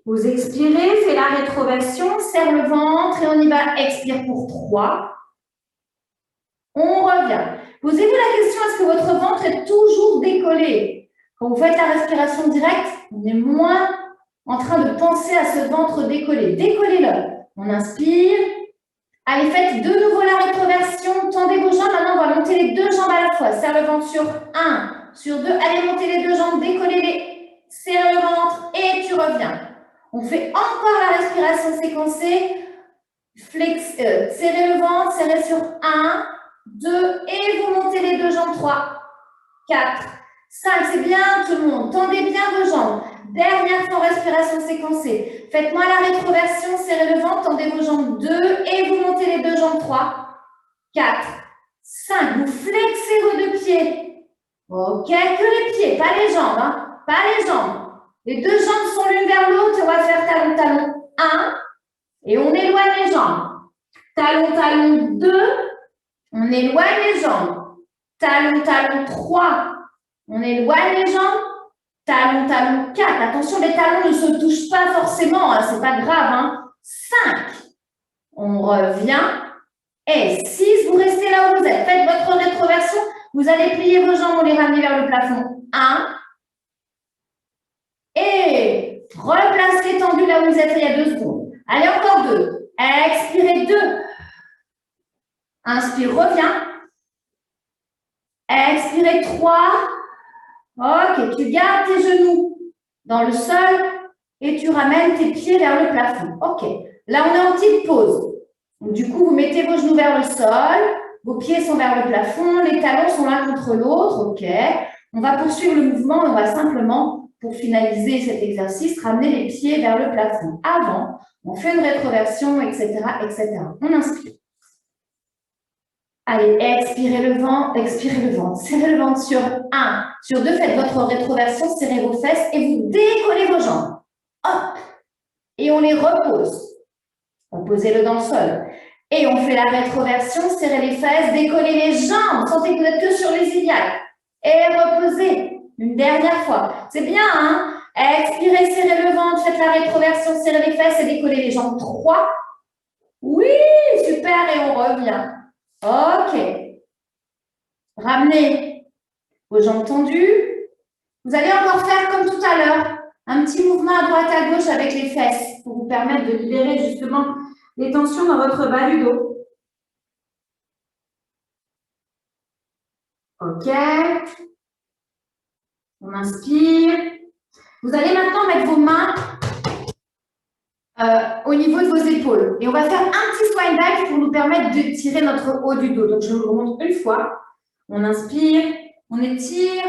Vous expirez, faites la rétroversion, serre le ventre et on y va. Expire pour 3. On revient. Posez-vous la question, est-ce que votre ventre est toujours décollé? Quand vous faites la respiration directe, on est moins en train de penser à ce ventre décollé. Décollez-le. On inspire. Allez, faites de nouveau la rétroversion. Tendez vos jambes. Maintenant, on va monter les 2 jambes à la fois. Serre le ventre sur 1, sur 2. Allez, montez les 2 jambes, décollez-les. Serre le ventre et tu reviens. On fait encore la respiration séquencée. Serrez le ventre, serrez sur 1, 2 et vous montez les 2 jambes. 3, 4, 5. C'est bien tout le monde. Tendez bien vos jambes. Dernière fois, respiration séquencée. Faites-moi la rétroversion, serrez le ventre, tendez vos jambes. 2 et vous montez les 2 jambes. 3, 4, 5. Vous flexez vos 2 pieds. Ok, que les pieds, pas les jambes. Hein. Pas les jambes. Les 2 jambes sont l'une vers l'autre. On va faire talon, talon 1. Et on éloigne les jambes. Talon, talon 2. On éloigne les jambes. Talon, talon 3. On éloigne les jambes. Talon, talon 4. Attention, les talons ne se touchent pas forcément. Hein, ce n'est pas grave. Hein. 5. On revient. Et 6. Vous restez là où vous êtes. Faites votre rétroversion. Vous allez plier vos jambes. On les ramène vers le plafond. 1. Et replacez tendu là où vous êtes il y a 2 secondes. Allez, encore 2. Expirez 2. Inspire, reviens. Expirez 3. Ok, tu gardes tes genoux dans le sol et tu ramènes tes pieds vers le plafond. Ok, là on est en petite pause. Donc, du coup, vous mettez vos genoux vers le sol, vos pieds sont vers le plafond, les talons sont l'un contre l'autre. Ok, on va poursuivre le mouvement, on va simplement, pour finaliser cet exercice, ramener les pieds vers le plafond. Avant, on fait une rétroversion, etc., etc. On inspire. Allez, expirez le ventre, serrez le ventre sur 1, sur 2, faites votre rétroversion, serrez vos fesses et vous décollez vos jambes. Hop, et on les repose. Reposez-le dans le sol. Et on fait la rétroversion, serrez les fesses, décollez les jambes, sentez que vous n'êtes que sur les iliaques. Et reposez, une dernière fois. C'est bien, hein? Expirez, serrez le ventre, faites la rétroversion, serrez les fesses et décollez les jambes. 3. Oui, super, et on revient. Ok. Ramenez vos jambes tendues. Vous allez encore faire comme tout à l'heure, un petit mouvement à droite à gauche avec les fesses pour vous permettre de libérer justement les tensions dans votre bas du dos. Ok. On inspire. Vous allez maintenant mettre vos mains au niveau de vos épaules. Et on va faire un petit swan dive pour nous permettre de tirer notre haut du dos. Donc, je vous le montre une fois. On inspire, on étire,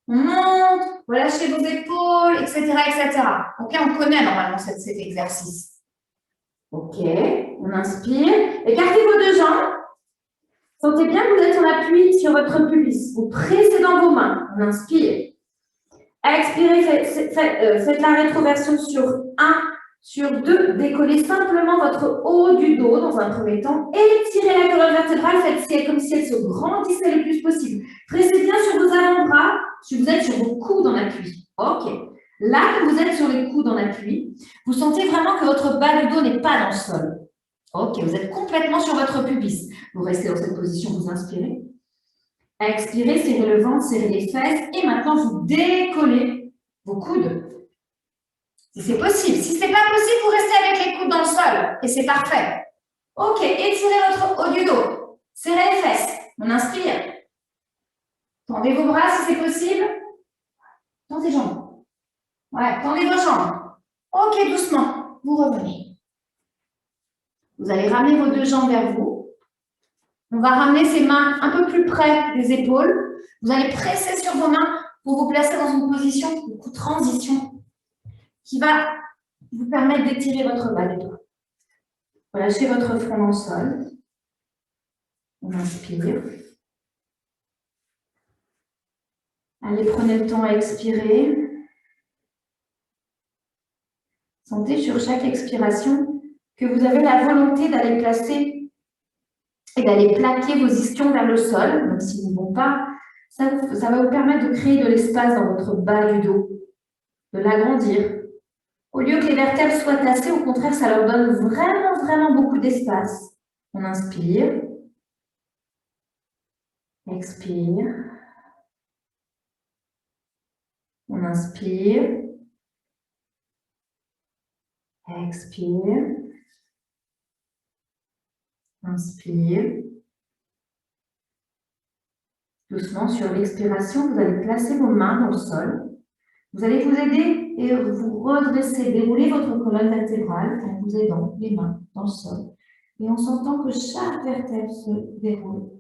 on monte, vous lâchez vos épaules, etc., etc. Ok, on connaît normalement cet exercice. Ok, on inspire. Écartez vos 2 jambes. Sentez bien que vous êtes en appui sur votre pubis. Vous pressez dans vos mains. On inspire. Expirez, faites la rétroversion sur 1, sur 2. Décollez simplement votre haut du dos dans un premier temps. Étirez la colonne vertébrale, faites comme si elle se grandissait le plus possible. Pressez bien sur vos avant-bras si vous êtes sur vos coudes en appui. Ok. Là que vous êtes sur les coudes en appui, vous sentez vraiment que votre bas du dos n'est pas dans le sol. Ok, vous êtes complètement sur votre pubis. Vous restez dans cette position, vous inspirez. Expirez, serrez le ventre, serrez les fesses. Et maintenant, vous décollez vos coudes. Si c'est possible. Si ce n'est pas possible, vous restez avec les coudes dans le sol. Et c'est parfait. Ok, étirez votre haut du dos. Serrez les fesses. On inspire. Tendez vos bras si c'est possible. Tendez les jambes. Ouais, tendez vos jambes. Ok, doucement. Vous revenez. Vous allez ramener vos deux jambes vers vous. On va ramener ses mains un peu plus près des épaules. Vous allez presser sur vos mains pour vous placer dans une position de transition qui va vous permettre d'étirer votre bas du dos. Relâchez votre front dans le sol. On inspire. Allez, prenez le temps à expirer. Sentez sur chaque expiration que vous avez la volonté d'aller placer et d'aller plaquer vos ischions vers le sol, même s'ils ne vont pas. Ça va vous permettre de créer de l'espace dans votre bas du dos, de l'agrandir. Au lieu que les vertèbres soient tassées, au contraire, ça leur donne vraiment, vraiment beaucoup d'espace. On inspire. Expire. On inspire. Expire. Inspire. Doucement, sur l'expiration, vous allez placer vos mains dans le sol. Vous allez vous aider et vous redresser, dérouler votre colonne vertébrale en vous aidant les mains dans le sol. Et en sentant que chaque vertèbre se déroule.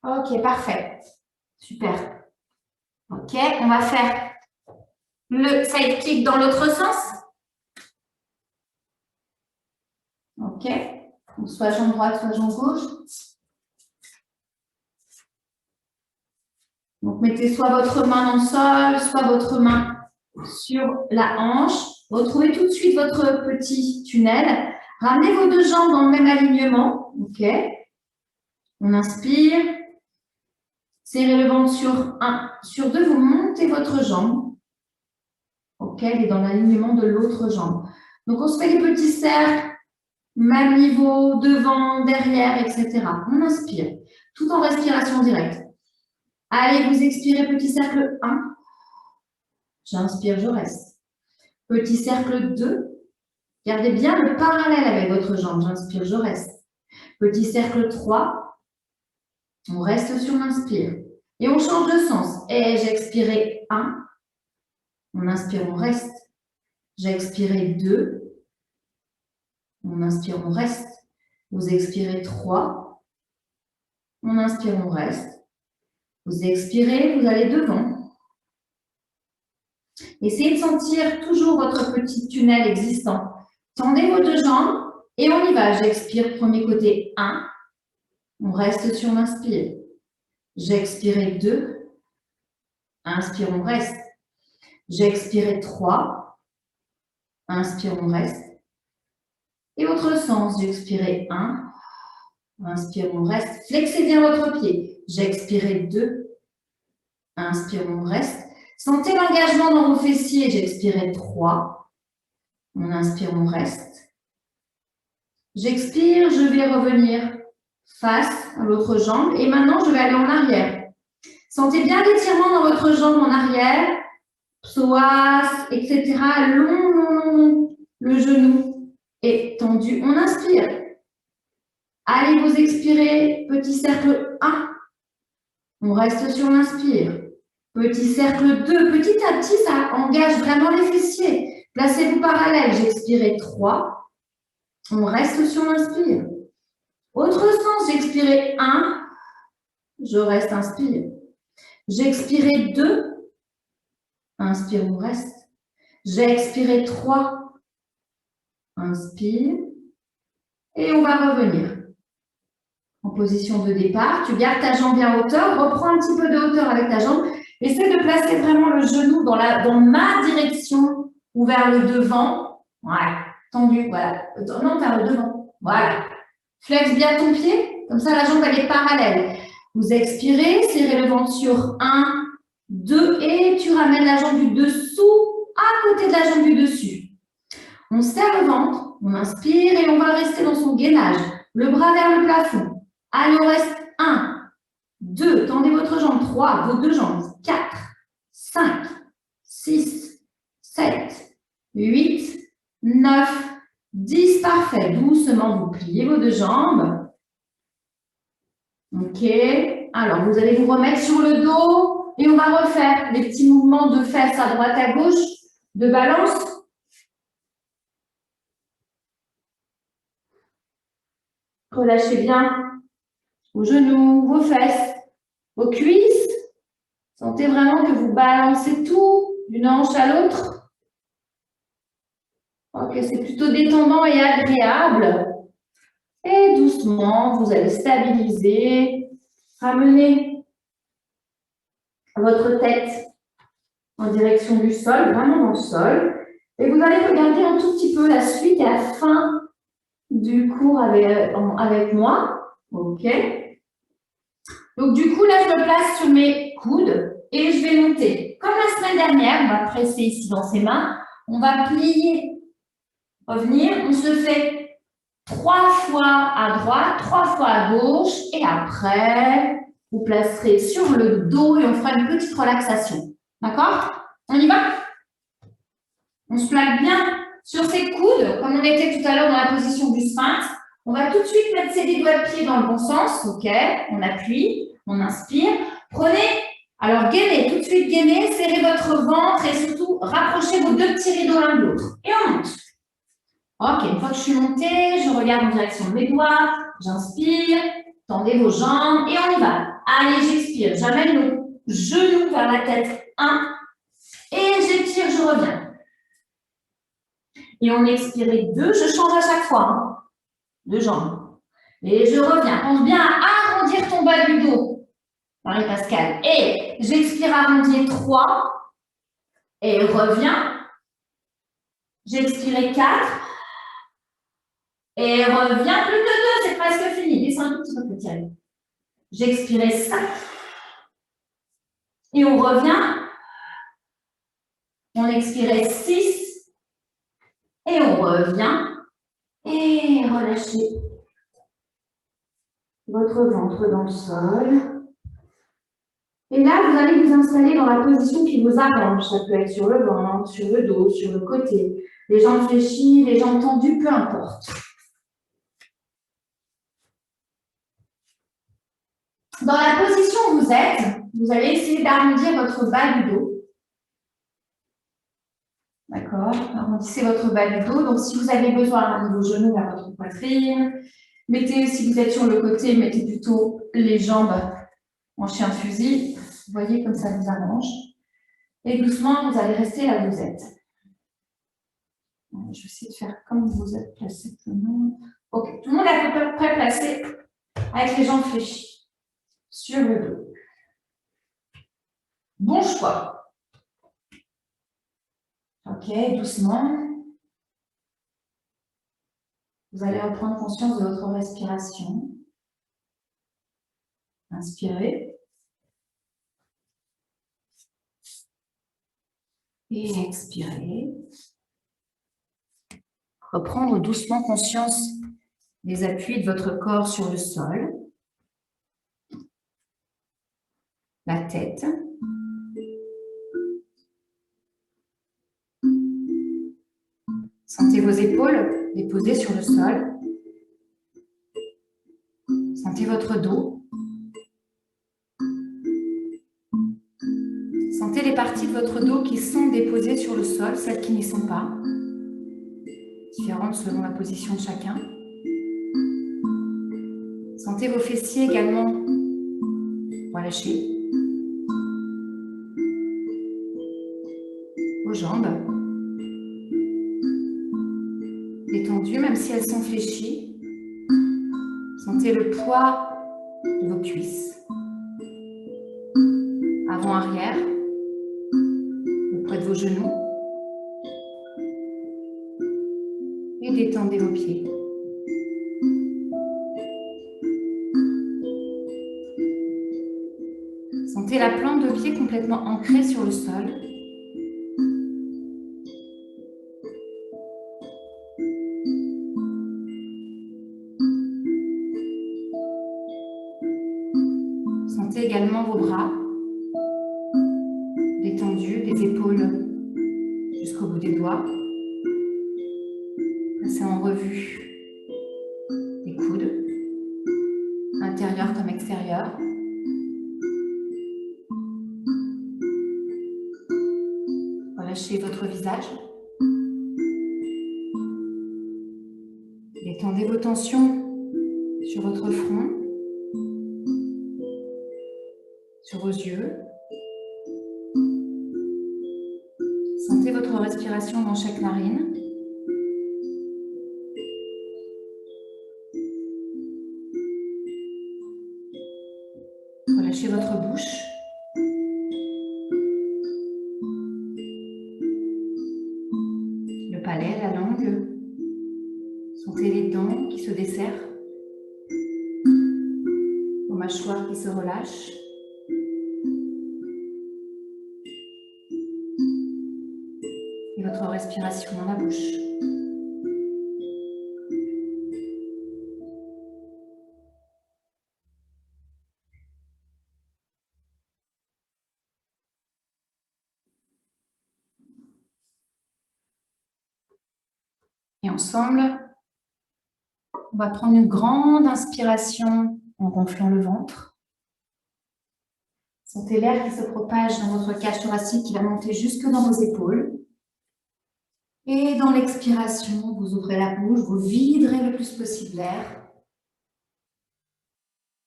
Ok, parfait. Super. Ok, on va faire le side kick dans l'autre sens. Ok, donc soit jambe droite, soit jambe gauche. Donc mettez soit votre main dans le sol, soit votre main sur la hanche. Retrouvez tout de suite votre petit tunnel. Ramenez vos deux jambes dans le même alignement. Ok. On inspire. Serrez le ventre sur 1. Sur 2, vous montez votre jambe. Ok, elle est dans l'alignement de l'autre jambe. Donc, on se fait des petits cercles, même niveau, devant, derrière, etc. On inspire, tout en respiration directe. Allez, vous expirez, petit cercle 1. J'inspire, je reste. Petit cercle 2. Gardez bien le parallèle avec votre jambe. J'inspire, je reste. Petit cercle 3. On reste sur l'inspire. Et on change de sens. Et j'expirais 1. On inspire, on reste. J'ai expiré 2. On inspire, on reste. Vous expirez 3. On inspire, on reste. Vous expirez, vous allez devant. Essayez de sentir toujours votre petit tunnel existant. Tendez vos deux jambes et on y va. J'expire, premier côté 1. On reste sur l'inspire. J'ai expiré 2. Inspire, on reste. J'ai expiré 3. Inspire, on reste. Et autre sens, j'ai expiré 1. Inspire, on reste. Flexez bien votre pied. J'ai expiré 2. Inspire, on reste. Sentez l'engagement dans vos fessiers. J'ai expiré 3. On inspire, on reste. J'expire, je vais revenir face à l'autre jambe. Et maintenant, je vais aller en arrière. Sentez bien l'étirement dans votre jambe en arrière. Psoas, etc. Long, long, long, long. Le genou est tendu. On inspire. Allez, vous expirez. Petit cercle 1. On reste sur l'inspire. Petit cercle 2. Petit à petit, ça engage vraiment les fessiers. Placez-vous parallèle. J'expirais 3. On reste sur l'inspire. Autre sens, j'expirais 1. Je reste, inspire. J'expirais 2. Inspire, on reste. J'ai expiré 3. Inspire. Et on va revenir. En position de départ, tu gardes ta jambe bien en hauteur. Reprends un petit peu de hauteur avec ta jambe. Essaie de placer vraiment le genou dans ma direction ou vers le devant. Voilà. Tendu, voilà. Non, vers le devant. Voilà. Flex bien ton pied, comme ça la jambe elle est parallèle. Vous expirez, serrez le ventre sur 1, 2 et tu ramènes la jambe du dessous à côté de la jambe du dessus. On serre le ventre, on inspire et on va rester dans son gainage. Le bras vers le plafond. Allez, on reste 1, 2, tendez votre jambe, 3, vos deux jambes, 4, 5, 6, 7, 8, 9, 10, parfait. Doucement, vous pliez vos deux jambes. Ok. Alors, vous allez vous remettre sur le dos et on va refaire les petits mouvements de fesses à droite, à gauche, de balance. Relâchez bien vos genoux, vos fesses, vos cuisses. Sentez vraiment que vous balancez tout d'une hanche à l'autre. Ok, c'est plutôt détendant et agréable. Et doucement, vous allez stabiliser, ramener votre tête en direction du sol, vraiment dans le sol. Et vous allez regarder un tout petit peu la suite et la fin du cours avec moi. Ok. Donc, du coup, là, je me place sur mes coudes et je vais monter. Comme la semaine dernière, on va presser ici dans ses mains. On va plier, revenir. On se fait 3 fois à droite, 3 fois à gauche. Et après, vous placerez sur le dos et on fera une petite relaxation. D'accord? On y va? On se plaque bien sur ses coudes, comme on était tout à l'heure dans la position du sphinx. On va tout de suite mettre ses deux doigts de pied dans le bon sens. OK? On appuie, on inspire. Prenez, alors gainez, tout de suite gainez, serrez votre ventre et surtout rapprochez vos deux petits rideaux l'un de l'autre. Et on monte. OK, une fois que je suis montée, je regarde en direction de mes doigts, j'inspire, tendez vos jambes et on y va. Allez, j'expire, j'amène le genou vers la tête. 1, et j'étire, je reviens. Et on expire 2, je change à chaque fois. Hein. 2 jambes. Et je reviens. Pense bien à arrondir ton bas du dos. Marie-Pascale. Et j'expire, arrondir 3. Et reviens. J'expire 4. Et reviens. Plus que 2, c'est presque fini. Descends un tout petit peu, Thierry. J'expire 5. Et on revient. On expire 6. Et on revient. Et relâchez votre ventre dans le sol. Et là, vous allez vous installer dans la position qui vous arrange. Ça peut être sur le ventre, sur le dos, sur le côté. Les jambes fléchies, les jambes tendues, peu importe. Dans la position où vous êtes, vous allez essayer d'arrondir votre bas du dos. D'accord? Arrondissez votre bas du dos. Donc, si vous avez besoin, ramenez vos genoux vers votre poitrine. Mettez, si vous êtes sur le côté, mettez plutôt les jambes en chien de fusil. Vous voyez comme ça vous arrange. Et doucement, vous allez rester là où vous êtes. Je vais essayer de faire comme vous êtes placé tout le monde. Ok, tout le monde est à peu près placé avec les jambes fléchies sur le dos. Bon choix. Ok, doucement. Vous allez reprendre conscience de votre respiration. Inspirez. Et expirez. Reprendre doucement conscience des appuis de votre corps sur le sol. La tête. Sentez vos épaules déposées sur le sol. Sentez votre dos. Sentez les parties de votre dos qui sont déposées sur le sol, celles qui n'y sont pas. Différentes selon la position de chacun. Sentez vos fessiers également relâchés. Vos jambes détendues, même si elles sont fléchies. Sentez le poids de vos cuisses. Avant-arrière, auprès de vos genoux. Et détendez vos pieds. Sentez la plante de pied complètement ancrée sur le sol. Sentez également vos bras détendus, des épaules jusqu'au bout des doigts. Passez en revue les coudes, intérieur comme extérieur. Relâchez votre visage. Détendez vos tensions sur votre front, sur vos yeux. Sentez votre respiration dans chaque narine. Relâchez votre bouche. Le palais, la langue. Sentez les dents qui se desserrent. Vos mâchoires qui se relâchent. Et votre respiration dans la bouche. Et ensemble, on va prendre une grande inspiration en gonflant le ventre. Sentez l'air qui se propage dans votre cage thoracique qui va monter jusque dans vos épaules. Et dans l'expiration, vous ouvrez la bouche, vous viderez le plus possible l'air.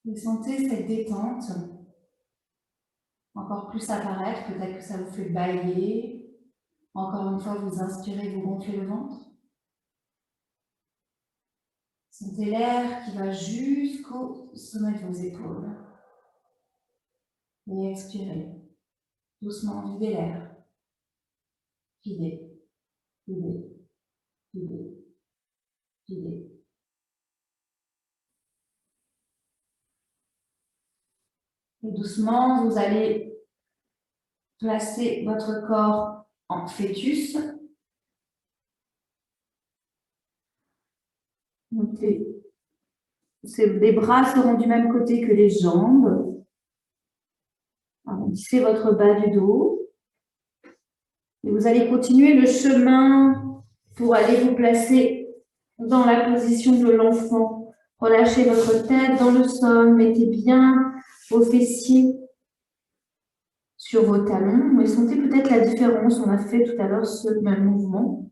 Vous sentez cette détente encore plus apparaître. Peut-être que ça vous fait balayer. Encore une fois, vous inspirez, vous gonflez le ventre. Sentez l'air qui va jusqu'au sommet de vos épaules. Et expirez. Doucement, videz l'air. Videz. Videz, videz, videz. Et doucement, vous allez placer votre corps en fœtus. Montez. Les bras seront du même côté que les jambes. Arrondissez votre bas du dos. Et vous allez continuer le chemin pour aller vous placer dans la position de l'enfant. Relâchez votre tête dans le sol, mettez bien vos fessiers sur vos talons. Et sentez peut-être la différence, on a fait tout à l'heure ce même mouvement.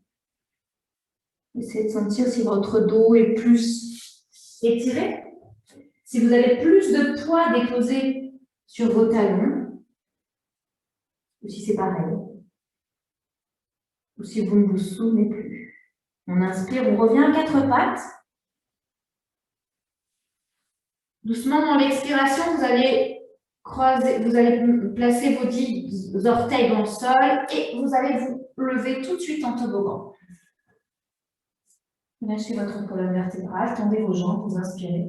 Essayez de sentir si votre dos est plus étiré. Si vous avez plus de poids déposé sur vos talons, ou si c'est pareil. Ou si vous ne vous souvenez plus. On inspire, on revient à quatre pattes. Doucement, dans l'expiration, vous allez placer vos 10 orteils dans le sol et vous allez vous lever tout de suite en toboggan. Lâchez votre colonne vertébrale, tendez vos jambes, vous inspirez.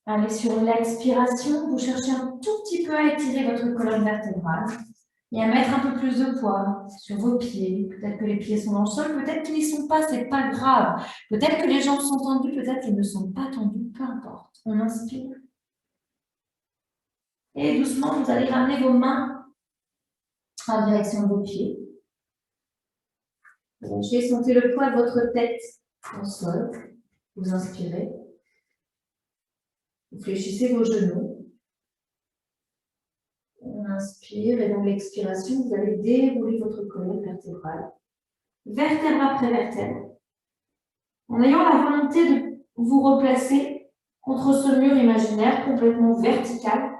Allez, sur l'expiration, vous cherchez un tout petit peu à étirer votre colonne vertébrale. Et à mettre un peu plus de poids sur vos pieds. Peut-être que les pieds sont dans le sol, peut-être qu'ils n'y sont pas, c'est pas grave. Peut-être que les jambes sont tendues, peut-être qu'elles ne sont pas tendues, peu importe. On inspire. Et doucement, vous allez ramener vos mains en direction de vos pieds. Relâchez, sentez le poids de votre tête au sol. Vous inspirez. Vous fléchissez vos genoux. On inspire et dans l'expiration, vous allez dérouler votre colonne vertébrale, vertèbre après vertèbre, en ayant la volonté de vous replacer contre ce mur imaginaire complètement vertical,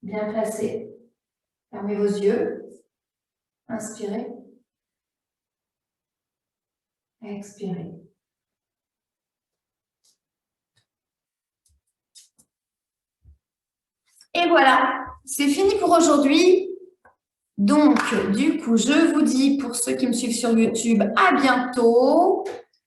bien placé. Fermez vos yeux, inspirez, expirez. Et voilà, c'est fini pour aujourd'hui. Donc, du coup, je vous dis, pour ceux qui me suivent sur YouTube, à bientôt.